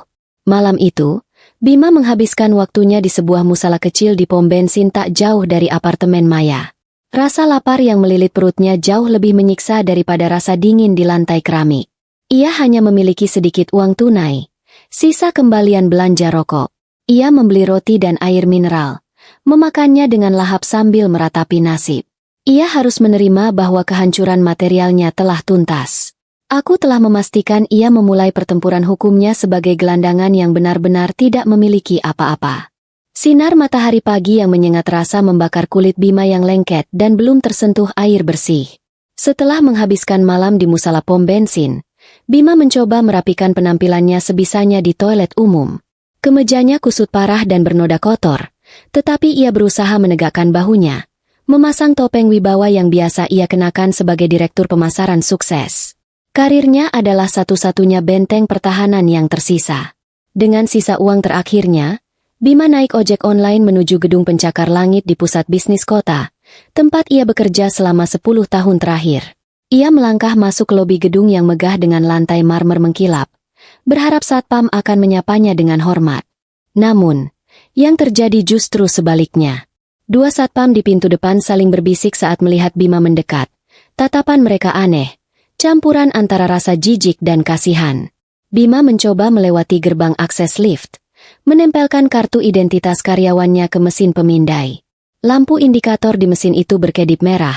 Malam itu, Bima menghabiskan waktunya di sebuah musala kecil di pom bensin tak jauh dari apartemen Maya. Rasa lapar yang melilit perutnya jauh lebih menyiksa daripada rasa dingin di lantai keramik. Ia hanya memiliki sedikit uang tunai, sisa kembalian belanja rokok. Ia membeli roti dan air mineral, memakannya dengan lahap sambil meratapi nasib. Ia harus menerima bahwa kehancuran materialnya telah tuntas. Aku telah memastikan ia memulai pertempuran hukumnya sebagai gelandangan yang benar-benar tidak memiliki apa-apa. Sinar matahari pagi yang menyengat rasa membakar kulit Bima yang lengket dan belum tersentuh air bersih. Setelah menghabiskan malam di musala pom bensin, Bima mencoba merapikan penampilannya sebisanya di toilet umum. Kemejanya kusut parah dan bernoda kotor, tetapi ia berusaha menegakkan bahunya, memasang topeng wibawa yang biasa ia kenakan sebagai direktur pemasaran sukses. Karirnya adalah satu-satunya benteng pertahanan yang tersisa. Dengan sisa uang terakhirnya, Bima naik ojek online menuju gedung pencakar langit di pusat bisnis kota, tempat ia bekerja selama 10 tahun terakhir. Ia melangkah masuk lobi gedung yang megah dengan lantai marmer mengkilap, berharap satpam akan menyapanya dengan hormat. Namun, yang terjadi justru sebaliknya. Dua satpam di pintu depan saling berbisik saat melihat Bima mendekat. Tatapan mereka aneh, campuran antara rasa jijik dan kasihan. Bima mencoba melewati gerbang akses lift, menempelkan kartu identitas karyawannya ke mesin pemindai. Lampu indikator di mesin itu berkedip merah,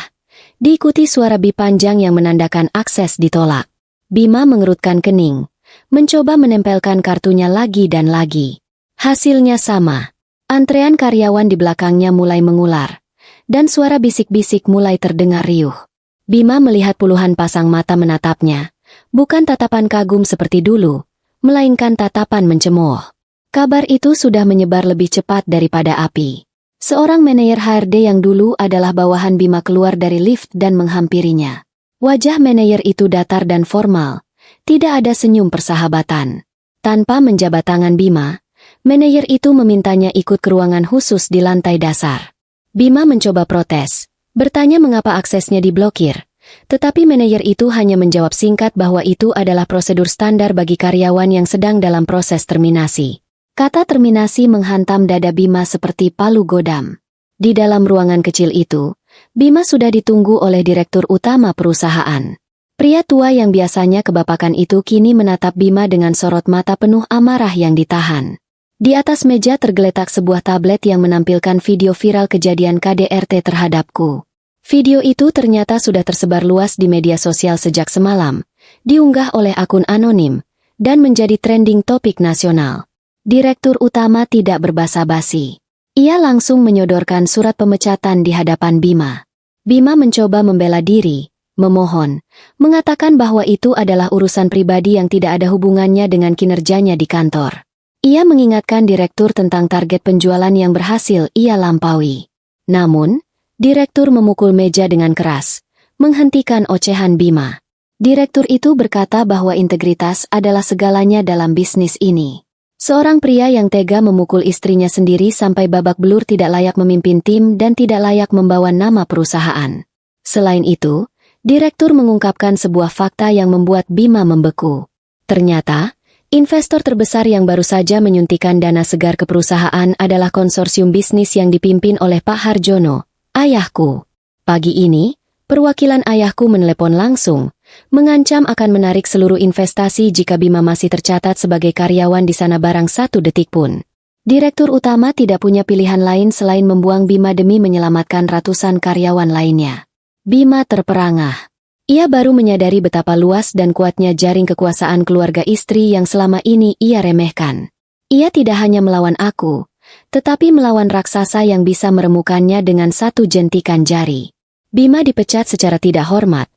diikuti suara bip panjang yang menandakan akses ditolak. Bima mengerutkan kening, mencoba menempelkan kartunya lagi dan lagi. Hasilnya sama. Antrean karyawan di belakangnya mulai mengular, dan suara bisik-bisik mulai terdengar riuh. Bima melihat puluhan pasang mata menatapnya, bukan tatapan kagum seperti dulu, melainkan tatapan mencemooh. Kabar itu sudah menyebar lebih cepat daripada api. Seorang manajer HRD yang dulu adalah bawahan Bima keluar dari lift dan menghampirinya. Wajah manajer itu datar dan formal, tidak ada senyum persahabatan. Tanpa menjabat tangan Bima, manajer itu memintanya ikut ke ruangan khusus di lantai dasar. Bima mencoba protes, bertanya mengapa aksesnya diblokir, tetapi manajer itu hanya menjawab singkat bahwa itu adalah prosedur standar bagi karyawan yang sedang dalam proses terminasi. Kata terminasi menghantam dada Bima seperti palu godam. Di dalam ruangan kecil itu, Bima sudah ditunggu oleh direktur utama perusahaan. Pria tua yang biasanya kebapakan itu kini menatap Bima dengan sorot mata penuh amarah yang ditahan. Di atas meja tergeletak sebuah tablet yang menampilkan video viral kejadian KDRT terhadapku. Video itu ternyata sudah tersebar luas di media sosial sejak semalam, diunggah oleh akun anonim, dan menjadi trending topik nasional. Direktur utama tidak berbasa-basi. Ia langsung menyodorkan surat pemecatan di hadapan Bima. Bima mencoba membela diri, memohon, mengatakan bahwa itu adalah urusan pribadi yang tidak ada hubungannya dengan kinerjanya di kantor. Ia mengingatkan direktur tentang target penjualan yang berhasil ia lampaui. Namun, direktur memukul meja dengan keras, menghentikan ocehan Bima. Direktur itu berkata bahwa integritas adalah segalanya dalam bisnis ini. Seorang pria yang tega memukul istrinya sendiri sampai babak belur tidak layak memimpin tim dan tidak layak membawa nama perusahaan. Selain itu, direktur mengungkapkan sebuah fakta yang membuat Bima membeku. Ternyata, investor terbesar yang baru saja menyuntikkan dana segar ke perusahaan adalah konsorsium bisnis yang dipimpin oleh Pak Harjono, ayahku. Pagi ini, perwakilan ayahku menelepon langsung, mengancam akan menarik seluruh investasi jika Bima masih tercatat sebagai karyawan di sana barang 1 detik pun. Direktur utama tidak punya pilihan lain selain membuang Bima demi menyelamatkan ratusan karyawan lainnya. Bima terperangah. Ia baru menyadari betapa luas dan kuatnya jaring kekuasaan keluarga istri yang selama ini ia remehkan. Ia tidak hanya melawan aku, tetapi melawan raksasa yang bisa meremukannya dengan satu jentikan jari. Bima dipecat secara tidak hormat,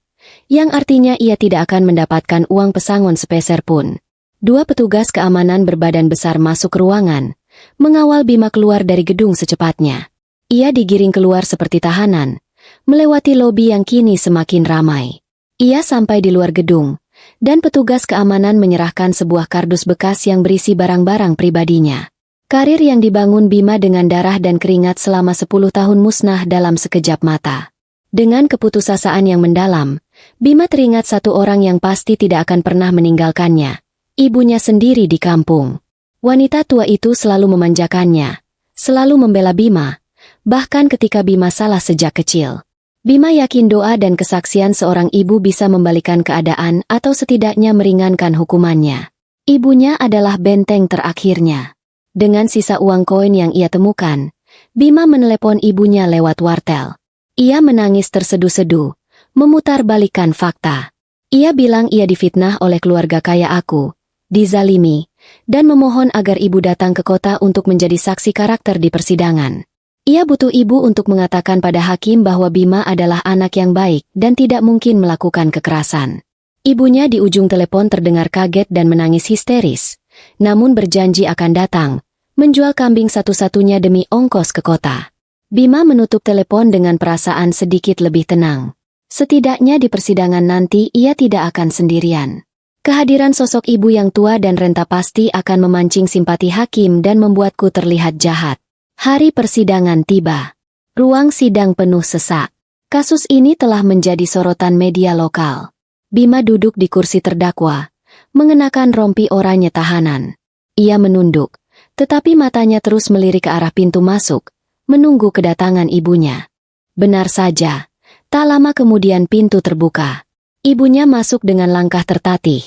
yang artinya ia tidak akan mendapatkan uang pesangon sepeser pun. Dua petugas keamanan berbadan besar masuk ke ruangan, mengawal Bima keluar dari gedung secepatnya. Ia digiring keluar seperti tahanan, melewati lobi yang kini semakin ramai. Ia sampai di luar gedung, dan petugas keamanan menyerahkan sebuah kardus bekas yang berisi barang-barang pribadinya. Karir yang dibangun Bima dengan darah dan keringat selama 10 tahun musnah dalam sekejap mata. Dengan keputusasaan yang mendalam, Bima teringat satu orang yang pasti tidak akan pernah meninggalkannya. Ibunya sendiri di kampung. Wanita tua itu selalu memanjakannya, selalu membela Bima, bahkan ketika Bima salah sejak kecil. Bima yakin doa dan kesaksian seorang ibu bisa membalikan keadaan atau setidaknya meringankan hukumannya. Ibunya adalah benteng terakhirnya. Dengan sisa uang koin yang ia temukan, Bima menelepon ibunya lewat wartel. Ia menangis terseduh-seduh, memutarbalikkan fakta. Ia bilang ia difitnah oleh keluarga kaya aku, dizalimi, dan memohon agar ibu datang ke kota untuk menjadi saksi karakter di persidangan. Ia butuh ibu untuk mengatakan pada hakim bahwa Bima adalah anak yang baik dan tidak mungkin melakukan kekerasan. Ibunya di ujung telepon terdengar kaget dan menangis histeris, namun berjanji akan datang, menjual kambing satu-satunya demi ongkos ke kota. Bima menutup telepon dengan perasaan sedikit lebih tenang. Setidaknya di persidangan nanti ia tidak akan sendirian. Kehadiran sosok ibu yang tua dan renta pasti akan memancing simpati hakim dan membuatku terlihat jahat. Hari persidangan tiba. Ruang sidang penuh sesak. Kasus ini telah menjadi sorotan media lokal. Bima duduk di kursi terdakwa, mengenakan rompi oranye tahanan. Ia menunduk, tetapi matanya terus melirik ke arah pintu masuk, menunggu kedatangan ibunya. Benar saja, tak lama kemudian pintu terbuka. Ibunya masuk dengan langkah tertatih,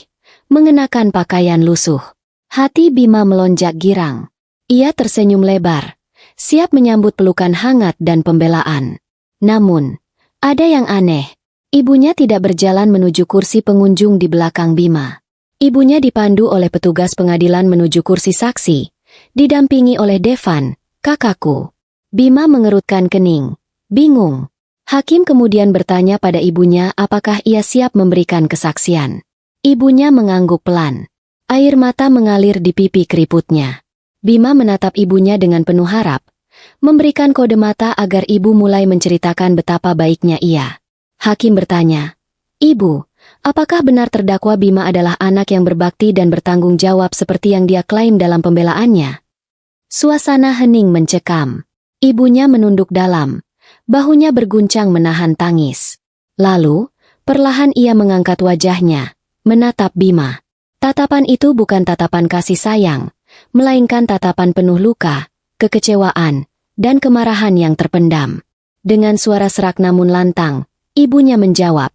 mengenakan pakaian lusuh. Hati Bima melonjak girang. Ia tersenyum lebar, siap menyambut pelukan hangat dan pembelaan. Namun, ada yang aneh. Ibunya tidak berjalan menuju kursi pengunjung di belakang Bima. Ibunya dipandu oleh petugas pengadilan menuju kursi saksi, didampingi oleh Devan, kakakku. Bima mengerutkan kening, bingung. Hakim kemudian bertanya pada ibunya apakah ia siap memberikan kesaksian. Ibunya mengangguk pelan. Air mata mengalir di pipi keriputnya. Bima menatap ibunya dengan penuh harap, memberikan kode mata agar ibu mulai menceritakan betapa baiknya ia. Hakim bertanya, "Ibu, apakah benar terdakwa Bima adalah anak yang berbakti dan bertanggung jawab seperti yang dia klaim dalam pembelaannya?" Suasana hening mencekam. Ibunya menunduk dalam, bahunya berguncang menahan tangis. Lalu, perlahan ia mengangkat wajahnya, menatap Bima. Tatapan itu bukan tatapan kasih sayang, melainkan tatapan penuh luka, kekecewaan, dan kemarahan yang terpendam. Dengan suara serak namun lantang, ibunya menjawab,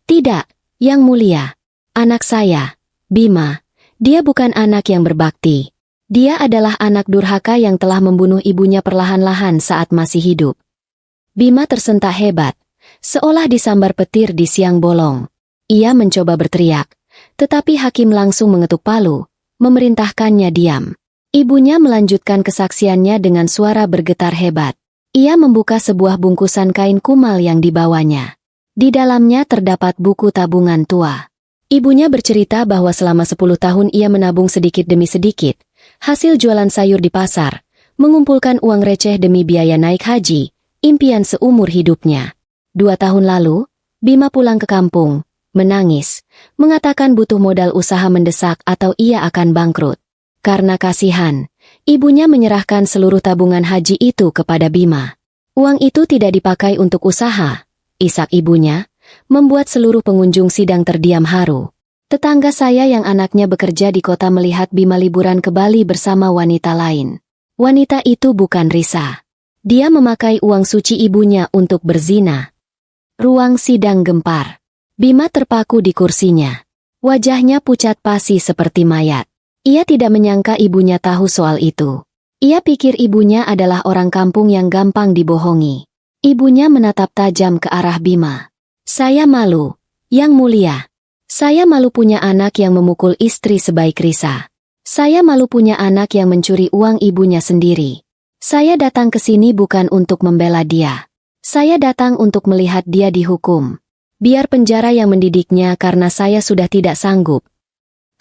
"Tidak, Yang Mulia. Anak saya, Bima, dia bukan anak yang berbakti. Dia adalah anak durhaka yang telah membunuh ibunya perlahan-lahan saat masih hidup." Bima tersentak hebat, seolah disambar petir di siang bolong. Ia mencoba berteriak, tetapi hakim langsung mengetuk palu, memerintahkannya diam. Ibunya melanjutkan kesaksiannya dengan suara bergetar hebat. Ia membuka sebuah bungkusan kain kumal yang dibawanya. Di dalamnya terdapat buku tabungan tua. Ibunya bercerita bahwa selama 10 tahun ia menabung sedikit demi sedikit, hasil jualan sayur di pasar, mengumpulkan uang receh demi biaya naik haji, impian seumur hidupnya. 2 tahun lalu, Bima pulang ke kampung, menangis, mengatakan butuh modal usaha mendesak atau ia akan bangkrut. Karena kasihan, ibunya menyerahkan seluruh tabungan haji itu kepada Bima. Uang itu tidak dipakai untuk usaha, isak ibunya, membuat seluruh pengunjung sidang terdiam haru. Tetangga saya yang anaknya bekerja di kota melihat Bima liburan ke Bali bersama wanita lain. Wanita itu bukan Risa. Dia memakai uang suci ibunya untuk berzina. Ruang sidang gempar. Bima terpaku di kursinya. Wajahnya pucat pasi seperti mayat. Ia tidak menyangka ibunya tahu soal itu. Ia pikir ibunya adalah orang kampung yang gampang dibohongi. Ibunya menatap tajam ke arah Bima. "Saya malu, Yang Mulia. Saya malu punya anak yang memukul istri sebaik Risa. Saya malu punya anak yang mencuri uang ibunya sendiri. Saya datang ke sini bukan untuk membela dia. Saya datang untuk melihat dia dihukum. Biar penjara yang mendidiknya karena saya sudah tidak sanggup.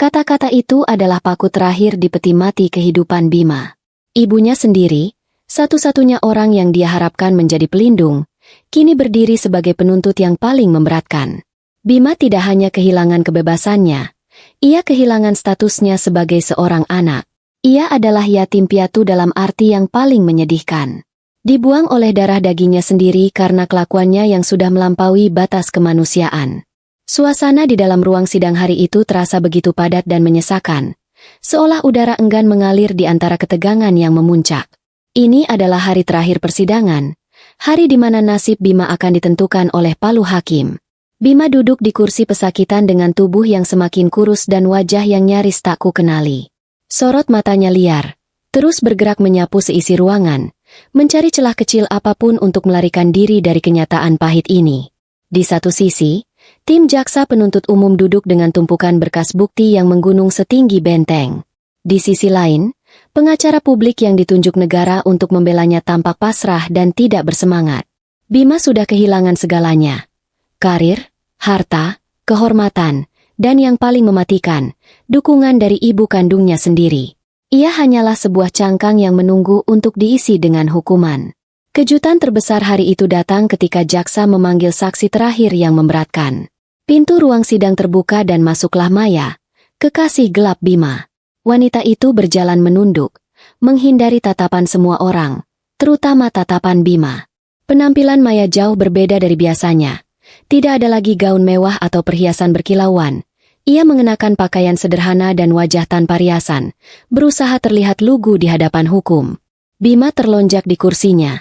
Kata-kata itu adalah paku terakhir di peti mati kehidupan Bima. Ibunya sendiri, satu-satunya orang yang dia harapkan menjadi pelindung, kini berdiri sebagai penuntut yang paling memberatkan. Bima tidak hanya kehilangan kebebasannya, ia kehilangan statusnya sebagai seorang anak. Ia adalah yatim piatu dalam arti yang paling menyedihkan. Dibuang oleh darah dagingnya sendiri karena kelakuannya yang sudah melampaui batas kemanusiaan. Suasana di dalam ruang sidang hari itu terasa begitu padat dan menyesakan, seolah udara enggan mengalir di antara ketegangan yang memuncak. Ini adalah hari terakhir persidangan, hari di mana nasib Bima akan ditentukan oleh palu hakim. Bima duduk di kursi pesakitan dengan tubuh yang semakin kurus dan wajah yang nyaris tak ku kenali. Sorot matanya liar, terus bergerak menyapu seisi ruangan, mencari celah kecil apapun untuk melarikan diri dari kenyataan pahit ini. Di satu sisi, tim jaksa penuntut umum duduk dengan tumpukan berkas bukti yang menggunung setinggi benteng. Di sisi lain, pengacara publik yang ditunjuk negara untuk membelanya tampak pasrah dan tidak bersemangat. Bima sudah kehilangan segalanya. Karir, harta, kehormatan, dan yang paling mematikan, dukungan dari ibu kandungnya sendiri. Ia hanyalah sebuah cangkang yang menunggu untuk diisi dengan hukuman. Kejutan terbesar hari itu datang ketika jaksa memanggil saksi terakhir yang memberatkan. Pintu ruang sidang terbuka dan masuklah Maya, kekasih gelap Bima. Wanita itu berjalan menunduk, menghindari tatapan semua orang, terutama tatapan Bima. Penampilan Maya jauh berbeda dari biasanya. Tidak ada lagi gaun mewah atau perhiasan berkilauan. Ia mengenakan pakaian sederhana dan wajah tanpa riasan, berusaha terlihat lugu di hadapan hukum. Bima terlonjak di kursinya.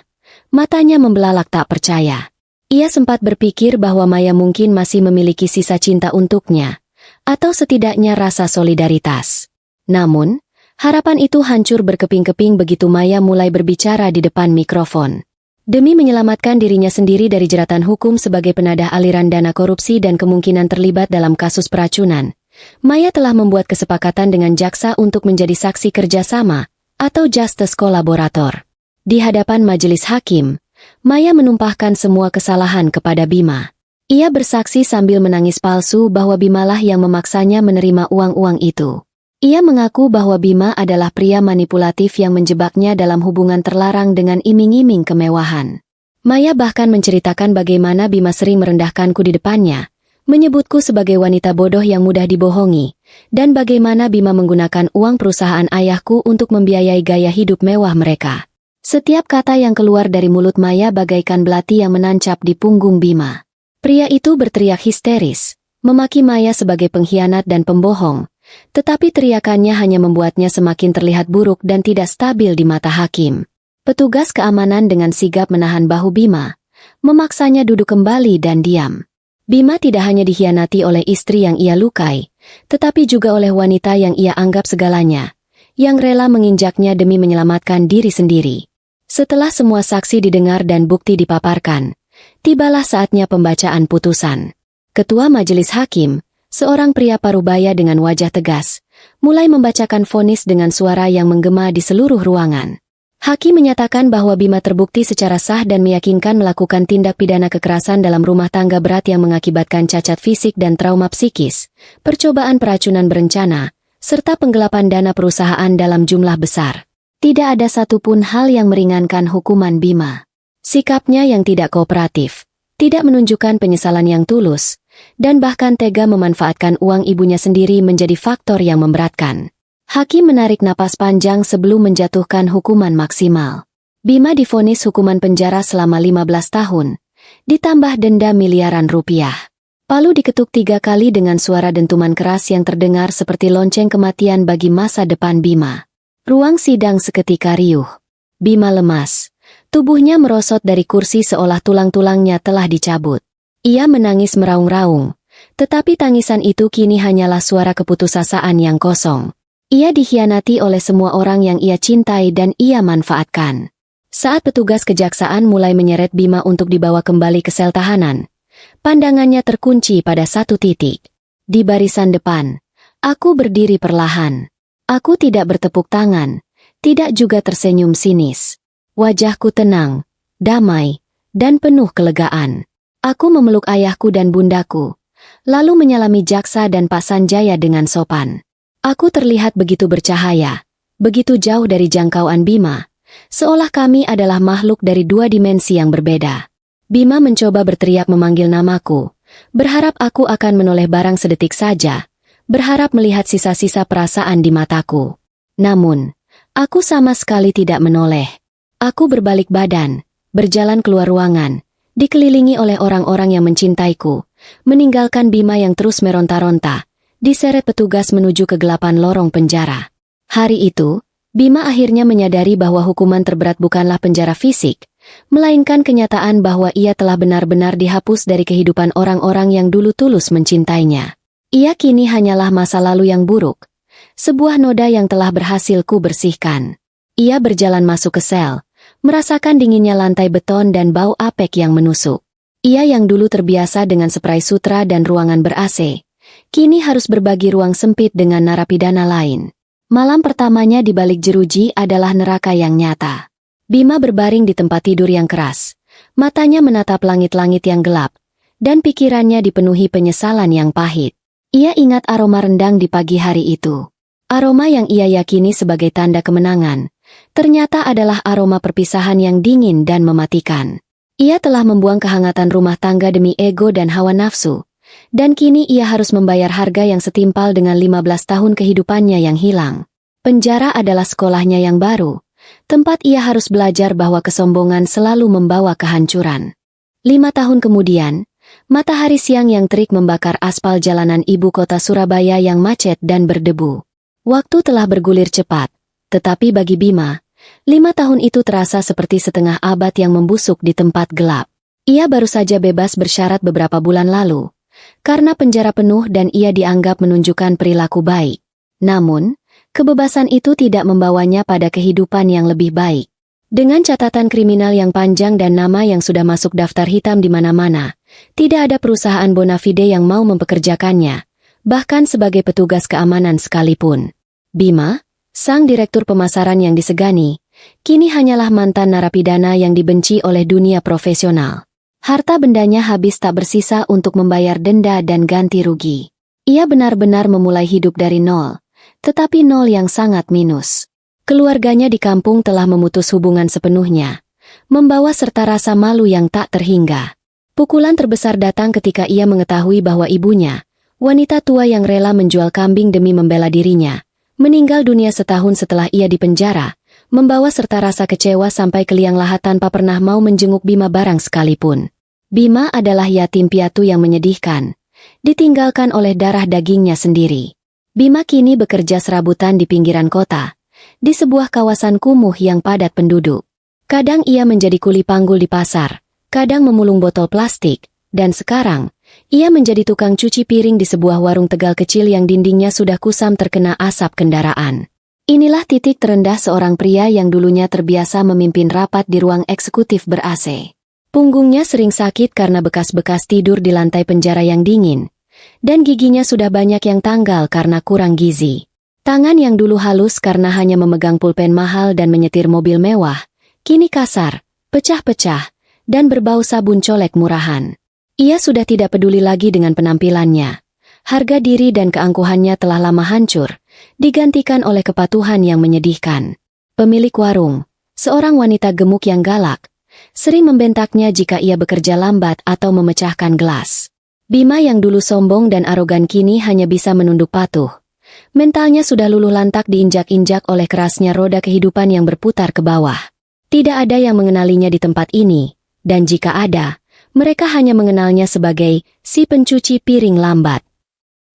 Matanya membelalak tak percaya. Ia sempat berpikir bahwa Maya mungkin masih memiliki sisa cinta untuknya, atau setidaknya rasa solidaritas. Namun, harapan itu hancur berkeping-keping begitu Maya mulai berbicara di depan mikrofon. Demi menyelamatkan dirinya sendiri dari jeratan hukum sebagai penadah aliran dana korupsi dan kemungkinan terlibat dalam kasus peracunan, Maya telah membuat kesepakatan dengan jaksa untuk menjadi saksi kerjasama, atau justice kolaborator. Di hadapan majelis hakim, Maya menumpahkan semua kesalahan kepada Bima. Ia bersaksi sambil menangis palsu bahwa Bimalah yang memaksanya menerima uang-uang itu. Ia mengaku bahwa Bima adalah pria manipulatif yang menjebaknya dalam hubungan terlarang dengan iming-iming kemewahan. Maya bahkan menceritakan bagaimana Bima sering merendahkanku di depannya, menyebutku sebagai wanita bodoh yang mudah dibohongi, dan bagaimana Bima menggunakan uang perusahaan ayahku untuk membiayai gaya hidup mewah mereka. Setiap kata yang keluar dari mulut Maya bagaikan belati yang menancap di punggung Bima. Pria itu berteriak histeris, memaki Maya sebagai pengkhianat dan pembohong, tetapi teriakannya hanya membuatnya semakin terlihat buruk dan tidak stabil di mata hakim. Petugas keamanan dengan sigap menahan bahu Bima, memaksanya duduk kembali dan diam. Bima tidak hanya dikhianati oleh istri yang ia lukai, tetapi juga oleh wanita yang ia anggap segalanya, yang rela menginjaknya demi menyelamatkan diri sendiri. Setelah semua saksi didengar dan bukti dipaparkan, tibalah saatnya pembacaan putusan. Ketua majelis hakim, seorang pria parubaya dengan wajah tegas, mulai membacakan vonis dengan suara yang menggema di seluruh ruangan. Hakim menyatakan bahwa Bima terbukti secara sah dan meyakinkan melakukan tindak pidana kekerasan dalam rumah tangga berat yang mengakibatkan cacat fisik dan trauma psikis, percobaan peracunan berencana, serta penggelapan dana perusahaan dalam jumlah besar. Tidak ada satupun hal yang meringankan hukuman Bima. Sikapnya yang tidak kooperatif, tidak menunjukkan penyesalan yang tulus, dan bahkan tega memanfaatkan uang ibunya sendiri menjadi faktor yang memberatkan. Hakim menarik napas panjang sebelum menjatuhkan hukuman maksimal. Bima divonis hukuman penjara selama 15 tahun, ditambah denda miliaran rupiah. Palu diketuk 3 kali dengan suara dentuman keras yang terdengar seperti lonceng kematian bagi masa depan Bima. Ruang sidang seketika riuh. Bima lemas. Tubuhnya merosot dari kursi seolah tulang-tulangnya telah dicabut. Ia menangis meraung-raung, tetapi tangisan itu kini hanyalah suara keputusasaan yang kosong. Ia dikhianati oleh semua orang yang ia cintai dan ia manfaatkan. Saat petugas kejaksaan mulai menyeret Bima untuk dibawa kembali ke sel tahanan, pandangannya terkunci pada satu titik. Di barisan depan, aku berdiri perlahan. Aku tidak bertepuk tangan, tidak juga tersenyum sinis. Wajahku tenang, damai, dan penuh kelegaan. Aku memeluk ayahku dan bundaku, lalu menyalami Jaksa dan Pak Sanjaya dengan sopan. Aku terlihat begitu bercahaya, begitu jauh dari jangkauan Bima, seolah kami adalah makhluk dari dua dimensi yang berbeda. Bima mencoba berteriak memanggil namaku, berharap aku akan menoleh barang sedetik saja, berharap melihat sisa-sisa perasaan di mataku. Namun, aku sama sekali tidak menoleh. Aku berbalik badan, berjalan keluar ruangan, dikelilingi oleh orang-orang yang mencintaiku, meninggalkan Bima yang terus meronta-ronta, diseret petugas menuju kegelapan lorong penjara. Hari itu, Bima akhirnya menyadari bahwa hukuman terberat bukanlah penjara fisik, melainkan kenyataan bahwa ia telah benar-benar dihapus dari kehidupan orang-orang yang dulu tulus mencintainya. Ia kini hanyalah masa lalu yang buruk, sebuah noda yang telah berhasil ku bersihkan. Ia berjalan masuk ke sel, merasakan dinginnya lantai beton dan bau apek yang menusuk. Ia yang dulu terbiasa dengan spray sutra dan ruangan ber-AC, kini harus berbagi ruang sempit dengan narapidana lain. Malam pertamanya di balik jeruji adalah neraka yang nyata. Bima berbaring di tempat tidur yang keras, matanya menatap langit-langit yang gelap, dan pikirannya dipenuhi penyesalan yang pahit. Ia ingat aroma rendang di pagi hari itu. Aroma yang ia yakini sebagai tanda kemenangan, ternyata adalah aroma perpisahan yang dingin dan mematikan. Ia telah membuang kehangatan rumah tangga demi ego dan hawa nafsu, dan kini ia harus membayar harga yang setimpal dengan 15 tahun kehidupannya yang hilang. Penjara adalah sekolahnya yang baru, tempat ia harus belajar bahwa kesombongan selalu membawa kehancuran. 5 tahun kemudian, matahari siang yang terik membakar aspal jalanan ibu kota Surabaya yang macet dan berdebu. Waktu telah bergulir cepat, tetapi bagi Bima, 5 tahun itu terasa seperti setengah abad yang membusuk di tempat gelap. Ia baru saja bebas bersyarat beberapa bulan lalu, karena penjara penuh dan ia dianggap menunjukkan perilaku baik. Namun, kebebasan itu tidak membawanya pada kehidupan yang lebih baik. Dengan catatan kriminal yang panjang dan nama yang sudah masuk daftar hitam di mana-mana, tidak ada perusahaan bona fide yang mau mempekerjakannya, bahkan sebagai petugas keamanan sekalipun. Bima, sang direktur pemasaran yang disegani, kini hanyalah mantan narapidana yang dibenci oleh dunia profesional. Harta bendanya habis tak bersisa untuk membayar denda dan ganti rugi. Ia benar-benar memulai hidup dari nol, tetapi nol yang sangat minus. Keluarganya di kampung telah memutus hubungan sepenuhnya, membawa serta rasa malu yang tak terhingga. Pukulan terbesar datang ketika ia mengetahui bahwa ibunya, wanita tua yang rela menjual kambing demi membela dirinya, meninggal dunia setahun setelah ia dipenjara, membawa serta rasa kecewa sampai ke liang lahat tanpa pernah mau menjenguk Bima barang sekalipun. Bima adalah yatim piatu yang menyedihkan, ditinggalkan oleh darah dagingnya sendiri. Bima kini bekerja serabutan di pinggiran kota, di sebuah kawasan kumuh yang padat penduduk. Kadang ia menjadi kuli panggul di pasar, kadang memulung botol plastik, dan sekarang, ia menjadi tukang cuci piring di sebuah warung Tegal kecil yang dindingnya sudah kusam terkena asap kendaraan. Inilah titik terendah seorang pria yang dulunya terbiasa memimpin rapat di ruang eksekutif ber-AC. Punggungnya sering sakit karena bekas-bekas tidur di lantai penjara yang dingin, dan giginya sudah banyak yang tanggal karena kurang gizi. Tangan yang dulu halus karena hanya memegang pulpen mahal dan menyetir mobil mewah, kini kasar, pecah-pecah, dan berbau sabun colek murahan. Ia sudah tidak peduli lagi dengan penampilannya. Harga diri dan keangkuhannya telah lama hancur, digantikan oleh kepatuhan yang menyedihkan. Pemilik warung, seorang wanita gemuk yang galak, sering membentaknya jika ia bekerja lambat atau memecahkan gelas. Bima yang dulu sombong dan arogan kini hanya bisa menunduk patuh. Mentalnya sudah luluh lantak diinjak-injak oleh kerasnya roda kehidupan yang berputar ke bawah. Tidak ada yang mengenalinya di tempat ini, dan jika ada, mereka hanya mengenalnya sebagai si pencuci piring lambat.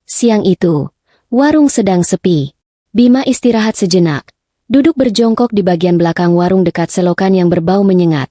Siang itu, warung sedang sepi. Bima istirahat sejenak, duduk berjongkok di bagian belakang warung dekat selokan yang berbau menyengat,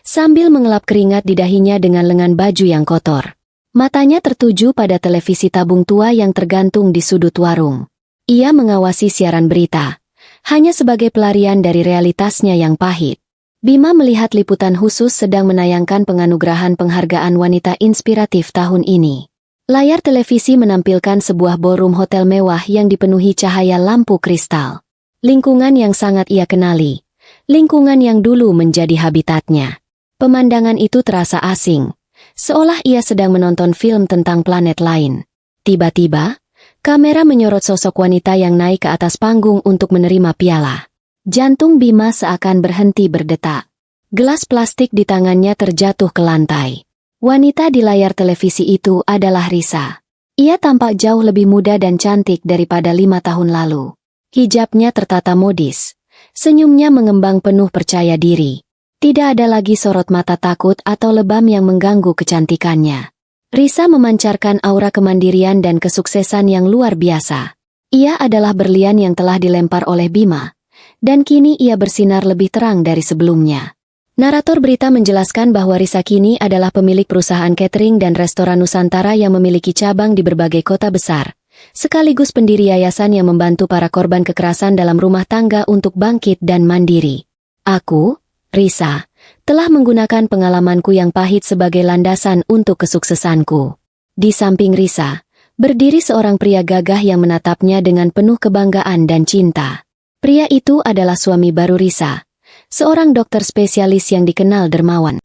sambil mengelap keringat di dahinya dengan lengan baju yang kotor. Matanya tertuju pada televisi tabung tua yang tergantung di sudut warung. Ia mengawasi siaran berita, hanya sebagai pelarian dari realitasnya yang pahit. Bima melihat liputan khusus sedang menayangkan penganugerahan penghargaan wanita inspiratif tahun ini. Layar televisi menampilkan sebuah ballroom hotel mewah yang dipenuhi cahaya lampu kristal. Lingkungan yang sangat ia kenali, lingkungan yang dulu menjadi habitatnya. Pemandangan itu terasa asing, seolah ia sedang menonton film tentang planet lain. Tiba-tiba, kamera menyorot sosok wanita yang naik ke atas panggung untuk menerima piala. Jantung Bima seakan berhenti berdetak. Gelas plastik di tangannya terjatuh ke lantai. Wanita di layar televisi itu adalah Risa. Ia tampak jauh lebih muda dan cantik daripada 5 tahun lalu. Hijabnya tertata modis. Senyumnya mengembang penuh percaya diri. Tidak ada lagi sorot mata takut atau lebam yang mengganggu kecantikannya. Risa memancarkan aura kemandirian dan kesuksesan yang luar biasa. Ia adalah berlian yang telah dilempar oleh Bima, dan kini ia bersinar lebih terang dari sebelumnya. Narator berita menjelaskan bahwa Risa kini adalah pemilik perusahaan catering dan restoran Nusantara yang memiliki cabang di berbagai kota besar, sekaligus pendiri yayasan yang membantu para korban kekerasan dalam rumah tangga untuk bangkit dan mandiri. Aku, Risa, telah menggunakan pengalamanku yang pahit sebagai landasan untuk kesuksesanku. Di samping Risa, berdiri seorang pria gagah yang menatapnya dengan penuh kebanggaan dan cinta. Pria itu adalah suami baru Risa, seorang dokter spesialis yang dikenal dermawan.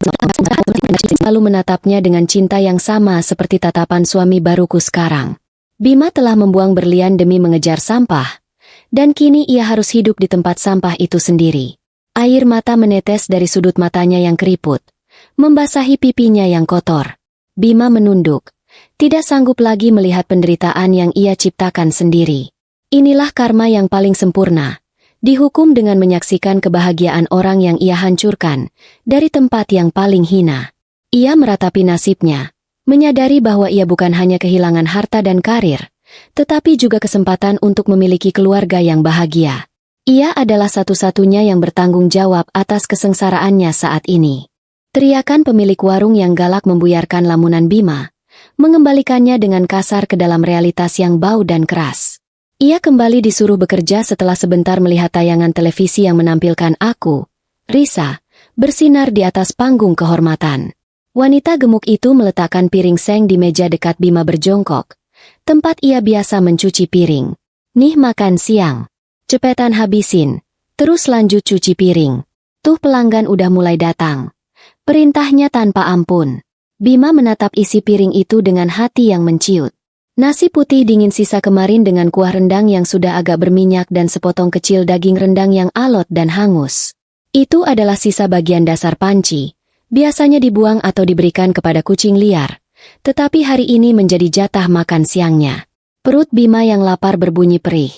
Lalu menatapnya dengan cinta yang sama seperti tatapan suami baruku sekarang. Bima telah membuang berlian demi mengejar sampah, dan kini ia harus hidup di tempat sampah itu sendiri. Air mata menetes dari sudut matanya yang keriput, membasahi pipinya yang kotor. Bima menunduk, tidak sanggup lagi melihat penderitaan yang ia ciptakan sendiri. Inilah karma yang paling sempurna. Dihukum dengan menyaksikan kebahagiaan orang yang ia hancurkan, dari tempat yang paling hina. Ia meratapi nasibnya, menyadari bahwa ia bukan hanya kehilangan harta dan karir, tetapi juga kesempatan untuk memiliki keluarga yang bahagia. Ia adalah satu-satunya yang bertanggung jawab atas kesengsaraannya saat ini. Teriakan pemilik warung yang galak membuyarkan lamunan Bima, mengembalikannya dengan kasar ke dalam realitas yang bau dan keras. Ia kembali disuruh bekerja setelah sebentar melihat tayangan televisi yang menampilkan aku, Risa, bersinar di atas panggung kehormatan. Wanita gemuk itu meletakkan piring seng di meja dekat Bima berjongkok, tempat ia biasa mencuci piring. Nih makan siang. Cepetan habisin, terus lanjut cuci piring. Tuh pelanggan udah mulai datang. Perintahnya tanpa ampun. Bima menatap isi piring itu dengan hati yang menciut. Nasi putih dingin sisa kemarin dengan kuah rendang yang sudah agak berminyak dan sepotong kecil daging rendang yang alot dan hangus. Itu adalah sisa bagian dasar panci. Biasanya dibuang atau diberikan kepada kucing liar. Tetapi hari ini menjadi jatah makan siangnya. Perut Bima yang lapar berbunyi perih.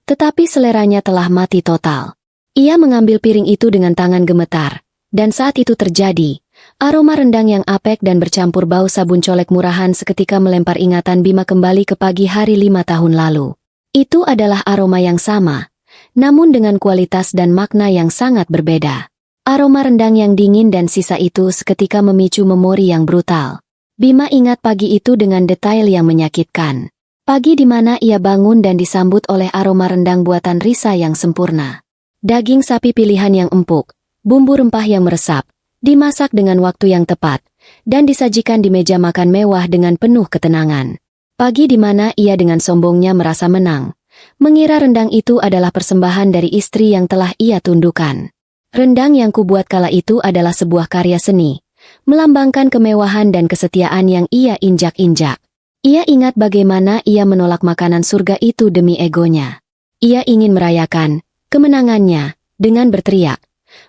Tetapi seleranya telah mati total. Ia mengambil piring itu dengan tangan gemetar, dan saat itu terjadi, aroma rendang yang apek dan bercampur bau sabun colek murahan seketika melempar ingatan Bima kembali ke pagi hari 5 tahun lalu. Itu adalah aroma yang sama, namun dengan kualitas dan makna yang sangat berbeda. Aroma rendang yang dingin dan sisa itu seketika memicu memori yang brutal. Bima ingat pagi itu dengan detail yang menyakitkan. Pagi di mana ia bangun dan disambut oleh aroma rendang buatan Risa yang sempurna. Daging sapi pilihan yang empuk, bumbu rempah yang meresap, dimasak dengan waktu yang tepat, dan disajikan di meja makan mewah dengan penuh ketenangan. Pagi di mana ia dengan sombongnya merasa menang, mengira rendang itu adalah persembahan dari istri yang telah ia tundukkan. Rendang yang kubuat kala itu adalah sebuah karya seni, melambangkan kemewahan dan kesetiaan yang ia injak-injak. Ia ingat bagaimana ia menolak makanan surga itu demi egonya. Ia ingin merayakan kemenangannya dengan berteriak,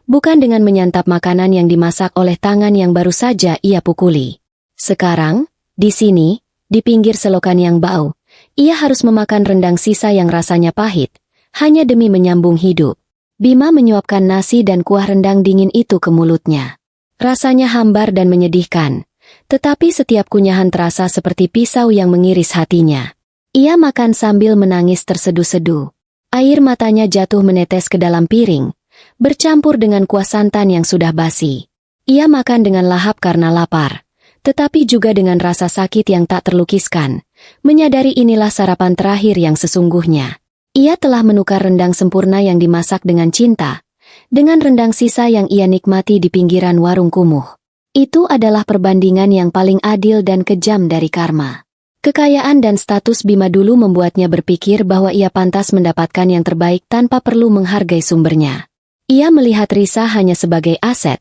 bukan dengan menyantap makanan yang dimasak oleh tangan yang baru saja ia pukuli. Sekarang, di sini, di pinggir selokan yang bau, ia harus memakan rendang sisa yang rasanya pahit, hanya demi menyambung hidup. Bima menyuapkan nasi dan kuah rendang dingin itu ke mulutnya. Rasanya hambar dan menyedihkan. Tetapi setiap kunyahan terasa seperti pisau yang mengiris hatinya. Ia makan sambil menangis terseduh-seduh. Air matanya jatuh menetes ke dalam piring, bercampur dengan kuah santan yang sudah basi. Ia makan dengan lahap karena lapar, tetapi juga dengan rasa sakit yang tak terlukiskan. Menyadari inilah sarapan terakhir yang sesungguhnya. Ia telah menukar rendang sempurna yang dimasak dengan cinta, dengan rendang sisa yang ia nikmati di pinggiran warung kumuh. Itu adalah perbandingan yang paling adil dan kejam dari karma. Kekayaan dan status Bima dulu membuatnya berpikir bahwa ia pantas mendapatkan yang terbaik tanpa perlu menghargai sumbernya. Ia melihat Risa hanya sebagai aset,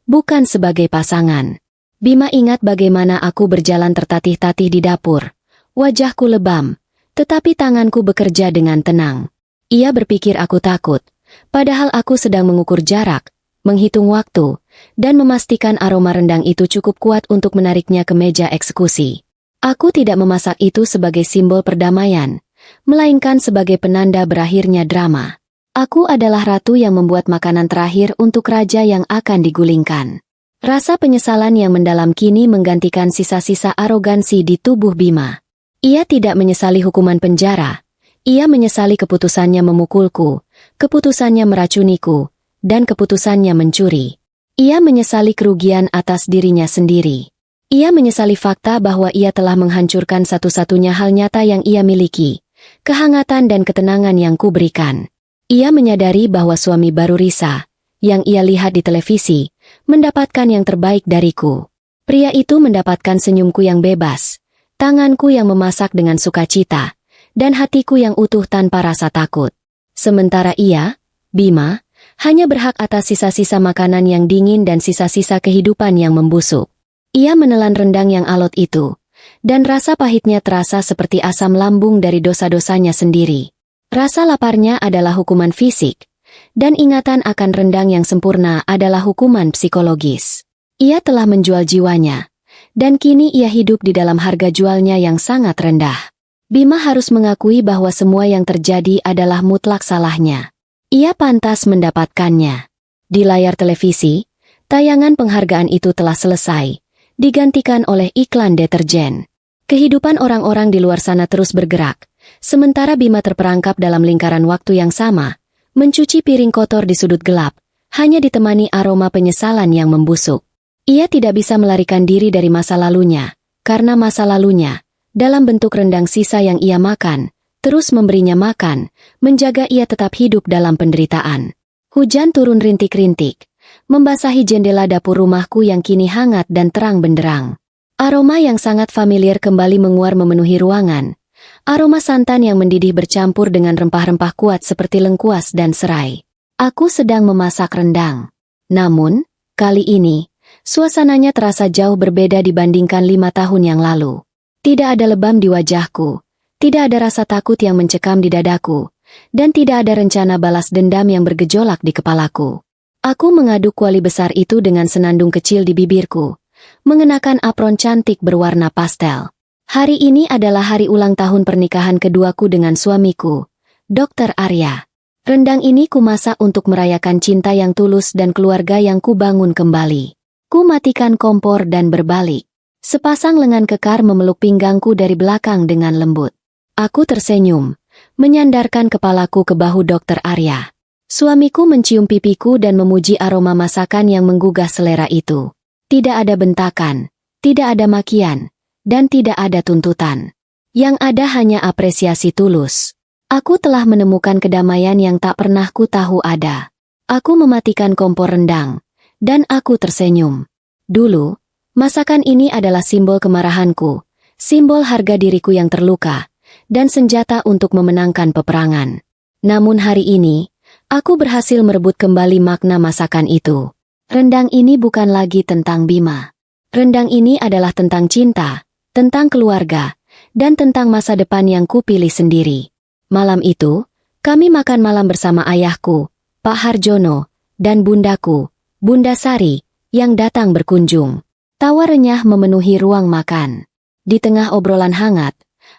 bukan sebagai pasangan. Bima ingat bagaimana aku berjalan tertatih-tatih di dapur. Wajahku lebam, tetapi tanganku bekerja dengan tenang. Ia berpikir aku takut, padahal aku sedang mengukur jarak, menghitung waktu, dan memastikan aroma rendang itu cukup kuat untuk menariknya ke meja eksekusi. Aku tidak memasak itu sebagai simbol perdamaian, melainkan sebagai penanda berakhirnya drama. Aku adalah ratu yang membuat makanan terakhir untuk raja yang akan digulingkan. Rasa penyesalan yang mendalam kini menggantikan sisa-sisa arogansi di tubuh Bima. Ia tidak menyesali hukuman penjara. Ia menyesali keputusannya memukulku, keputusannya meracuniku, dan keputusannya mencuri. Ia menyesali kerugian atas dirinya sendiri. Ia menyesali fakta bahwa ia telah menghancurkan satu-satunya hal nyata yang ia miliki, kehangatan dan ketenangan yang kuberikan. Ia menyadari bahwa suami baru Risa, yang ia lihat di televisi, mendapatkan yang terbaik dariku. Pria itu mendapatkan senyumku yang bebas, tanganku yang memasak dengan sukacita, dan hatiku yang utuh tanpa rasa takut. Sementara ia, Bima, hanya berhak atas sisa-sisa makanan yang dingin dan sisa-sisa kehidupan yang membusuk. Ia menelan rendang yang alot itu, dan rasa pahitnya terasa seperti asam lambung dari dosa-dosanya sendiri. Rasa laparnya adalah hukuman fisik, dan ingatan akan rendang yang sempurna adalah hukuman psikologis. Ia telah menjual jiwanya, dan kini ia hidup di dalam harga jualnya yang sangat rendah. Bima harus mengakui bahwa semua yang terjadi adalah mutlak salahnya. Ia pantas mendapatkannya. Di layar televisi, tayangan penghargaan itu telah selesai, digantikan oleh iklan deterjen. Kehidupan orang-orang di luar sana terus bergerak, sementara Bima terperangkap dalam lingkaran waktu yang sama, mencuci piring kotor di sudut gelap, hanya ditemani aroma penyesalan yang membusuk. Ia tidak bisa melarikan diri dari masa lalunya, karena masa lalunya, dalam bentuk rendang sisa yang ia makan, terus memberinya makan, menjaga ia tetap hidup dalam penderitaan. Hujan turun rintik-rintik, membasahi jendela dapur rumahku yang kini hangat dan terang benderang. Aroma yang sangat familiar kembali menguar memenuhi ruangan. Aroma santan yang mendidih bercampur dengan rempah-rempah kuat seperti lengkuas dan serai. Aku sedang memasak rendang. Namun, kali ini, suasananya terasa jauh berbeda dibandingkan 5 tahun yang lalu. Tidak ada lebam di wajahku, tidak ada rasa takut yang mencekam di dadaku, dan tidak ada rencana balas dendam yang bergejolak di kepalaku. Aku mengaduk kuali besar itu dengan senandung kecil di bibirku, mengenakan apron cantik berwarna pastel. Hari ini adalah hari ulang tahun pernikahan keduaku dengan suamiku, Dr. Arya. Rendang ini kumasak untuk merayakan cinta yang tulus dan keluarga yang kubangun kembali. Ku matikan kompor dan berbalik. Sepasang lengan kekar memeluk pinggangku dari belakang dengan lembut. Aku tersenyum, menyandarkan kepalaku ke bahu Dr. Arya. Suamiku mencium pipiku dan memuji aroma masakan yang menggugah selera itu. Tidak ada bentakan, tidak ada makian, dan tidak ada tuntutan. Yang ada hanya apresiasi tulus. Aku telah menemukan kedamaian yang tak pernah ku tahu ada. Aku mematikan kompor rendang, dan aku tersenyum. Dulu, masakan ini adalah simbol kemarahanku, simbol harga diriku yang terluka, dan senjata untuk memenangkan peperangan. Namun hari ini, aku berhasil merebut kembali makna masakan itu. Rendang ini bukan lagi tentang Bima. Rendang ini adalah tentang cinta, tentang keluarga, dan tentang masa depan yang kupilih sendiri. Malam itu, kami makan malam bersama ayahku, Pak Harjono, dan bundaku, Bunda Sari, yang datang berkunjung. Tawa renyah memenuhi ruang makan. Di tengah obrolan hangat,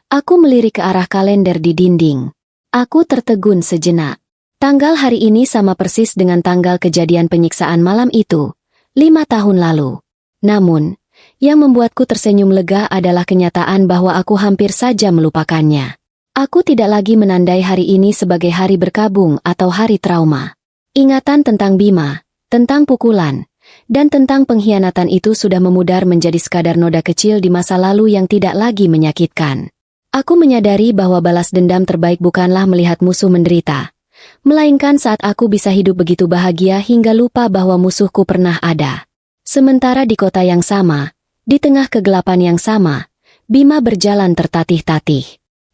aku melirik ke arah kalender di dinding. Aku tertegun sejenak. Tanggal hari ini sama persis dengan tanggal kejadian penyiksaan malam itu, 5 tahun lalu. Namun, yang membuatku tersenyum lega adalah kenyataan bahwa aku hampir saja melupakannya. Aku tidak lagi menandai hari ini sebagai hari berkabung atau hari trauma. Ingatan tentang Bima, tentang pukulan, dan tentang pengkhianatan itu sudah memudar menjadi sekadar noda kecil di masa lalu yang tidak lagi menyakitkan. Aku menyadari bahwa balas dendam terbaik bukanlah melihat musuh menderita, melainkan saat aku bisa hidup begitu bahagia hingga lupa bahwa musuhku pernah ada. Sementara di kota yang sama, di tengah kegelapan yang sama, Bima berjalan tertatih-tatih.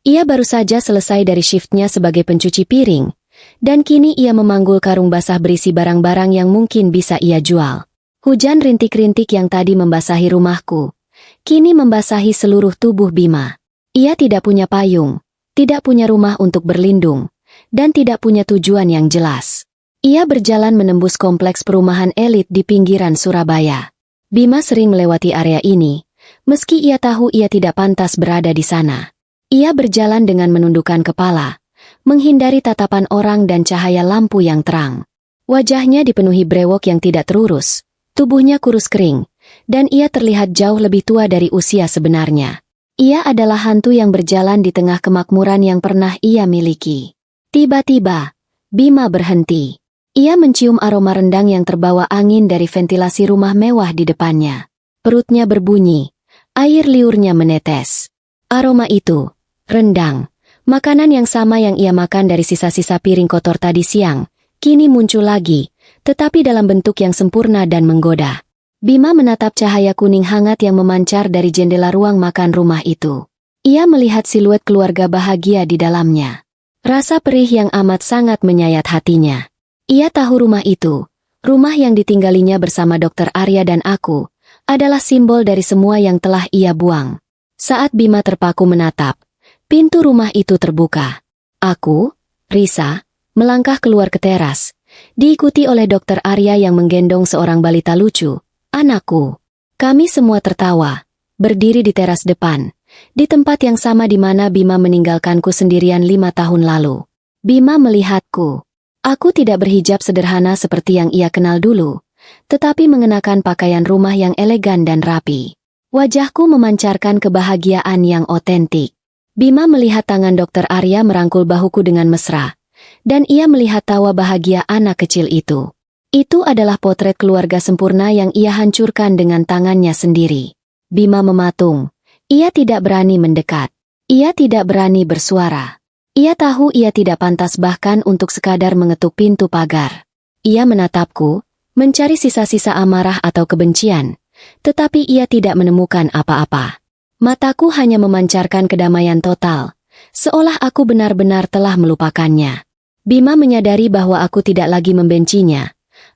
Ia baru saja selesai dari shiftnya sebagai pencuci piring, dan kini ia memanggul karung basah berisi barang-barang yang mungkin bisa ia jual. Hujan rintik-rintik yang tadi membasahi rumahku, kini membasahi seluruh tubuh Bima. Ia tidak punya payung, tidak punya rumah untuk berlindung, dan tidak punya tujuan yang jelas. Ia berjalan menembus kompleks perumahan elit di pinggiran Surabaya. Bima sering melewati area ini, meski ia tahu ia tidak pantas berada di sana. Ia berjalan dengan menundukkan kepala, menghindari tatapan orang dan cahaya lampu yang terang. Wajahnya dipenuhi brewok yang tidak terurus, tubuhnya kurus kering, dan ia terlihat jauh lebih tua dari usia sebenarnya. Ia adalah hantu yang berjalan di tengah kemakmuran yang pernah ia miliki. Tiba-tiba, Bima berhenti. Ia mencium aroma rendang yang terbawa angin dari ventilasi rumah mewah di depannya. Perutnya berbunyi, air liurnya menetes. Aroma itu, rendang, makanan yang sama yang ia makan dari sisa-sisa piring kotor tadi siang, kini muncul lagi, tetapi dalam bentuk yang sempurna dan menggoda. Bima menatap cahaya kuning hangat yang memancar dari jendela ruang makan rumah itu. Ia melihat siluet keluarga bahagia di dalamnya. Rasa perih yang amat sangat menyayat hatinya. Ia tahu rumah itu, rumah yang ditinggalinya bersama Dr. Arya dan aku, adalah simbol dari semua yang telah ia buang. Saat Bima terpaku menatap, pintu rumah itu terbuka. Aku, Risa, melangkah keluar ke teras, diikuti oleh Dr. Arya yang menggendong seorang balita lucu, anakku. Kami semua tertawa, berdiri di teras depan, di tempat yang sama di mana Bima meninggalkanku sendirian 5 tahun lalu. Bima melihatku. Aku tidak berhijab sederhana seperti yang ia kenal dulu, tetapi mengenakan pakaian rumah yang elegan dan rapi. Wajahku memancarkan kebahagiaan yang otentik. Bima melihat tangan Dr. Arya merangkul bahuku dengan mesra, dan ia melihat tawa bahagia anak kecil itu. Itu adalah potret keluarga sempurna yang ia hancurkan dengan tangannya sendiri. Bima mematung. Ia tidak berani mendekat. Ia tidak berani bersuara. Ia tahu ia tidak pantas bahkan untuk sekadar mengetuk pintu pagar. Ia menatapku, mencari sisa-sisa amarah atau kebencian, tetapi ia tidak menemukan apa-apa. Mataku hanya memancarkan kedamaian total, seolah aku benar-benar telah melupakannya. Bima menyadari bahwa aku tidak lagi membencinya.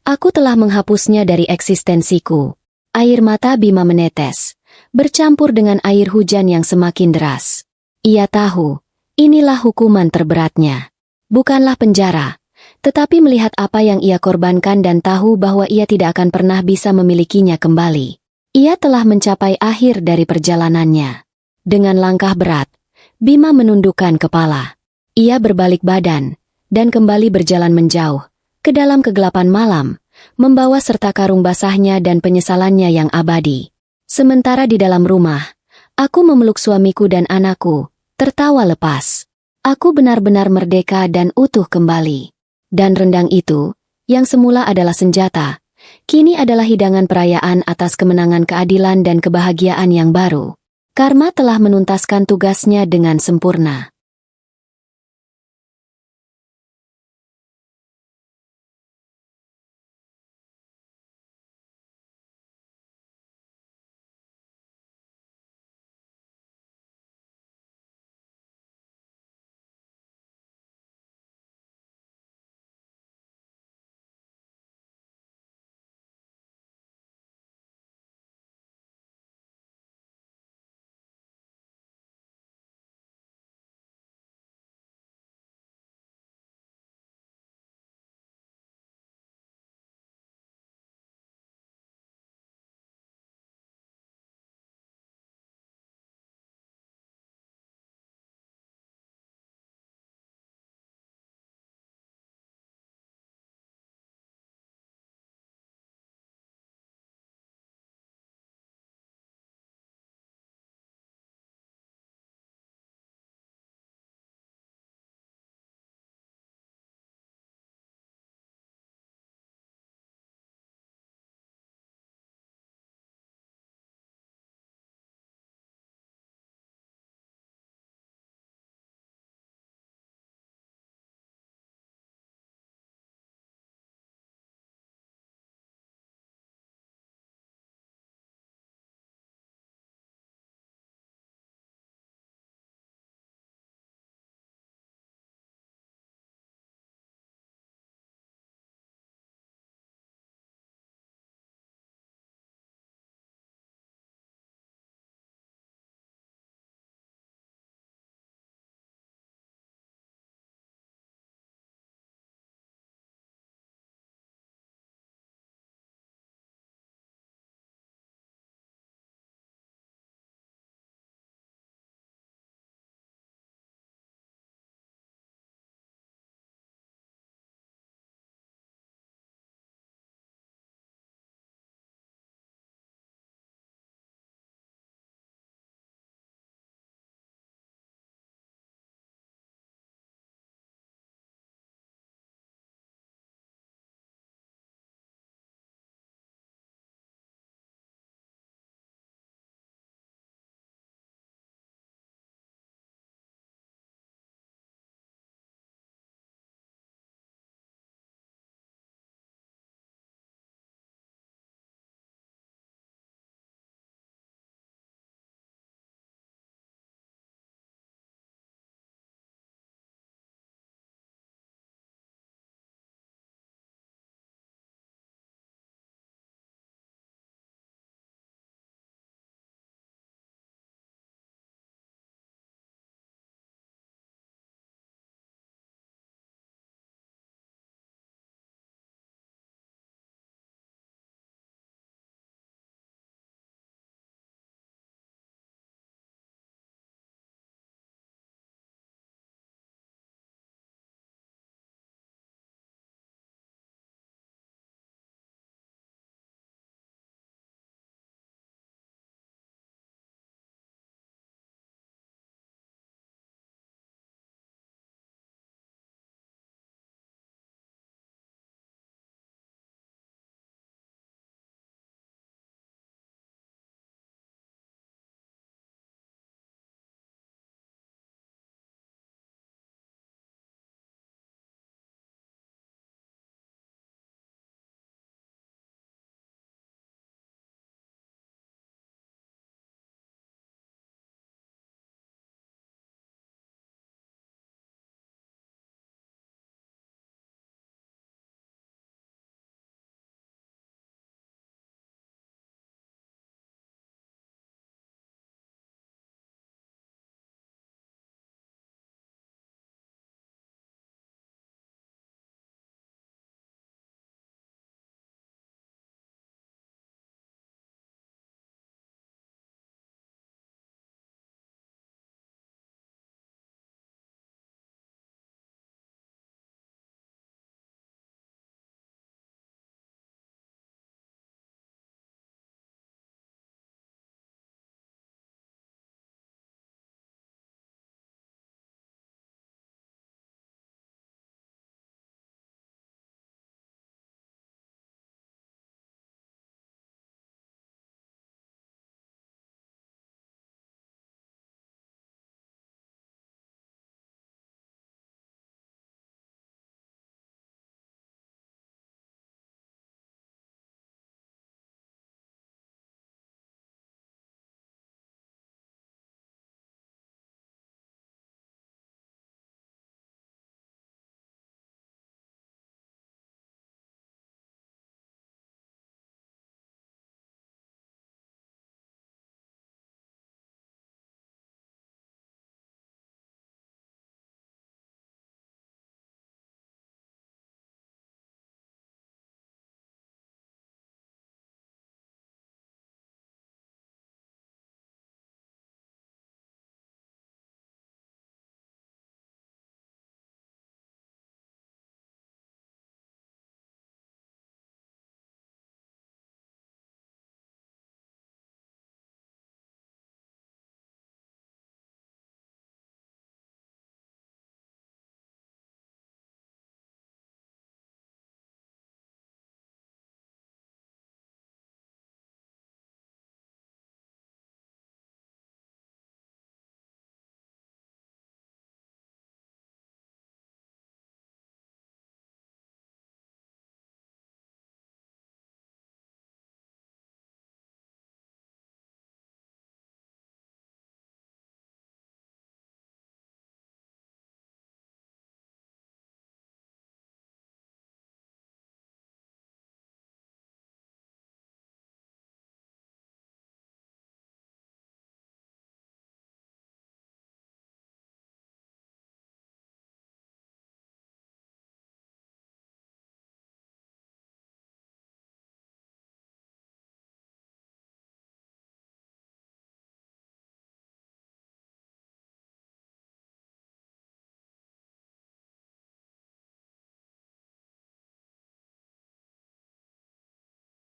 Aku telah menghapusnya dari eksistensiku. Air mata Bima menetes, bercampur dengan air hujan yang semakin deras. Ia tahu, inilah hukuman terberatnya. Bukanlah penjara, tetapi melihat apa yang ia korbankan dan tahu bahwa ia tidak akan pernah bisa memilikinya kembali. Ia telah mencapai akhir dari perjalanannya. Dengan langkah berat, Bima menundukkan kepala. Ia berbalik badan, dan kembali berjalan menjauh, ke dalam kegelapan malam, membawa serta karung basahnya dan penyesalannya yang abadi. Sementara di dalam rumah, aku memeluk suamiku dan anakku, tertawa lepas. Aku benar-benar merdeka dan utuh kembali. Dan rendang itu, yang semula adalah senjata, kini adalah hidangan perayaan atas kemenangan keadilan dan kebahagiaan yang baru. Karma telah menuntaskan tugasnya dengan sempurna.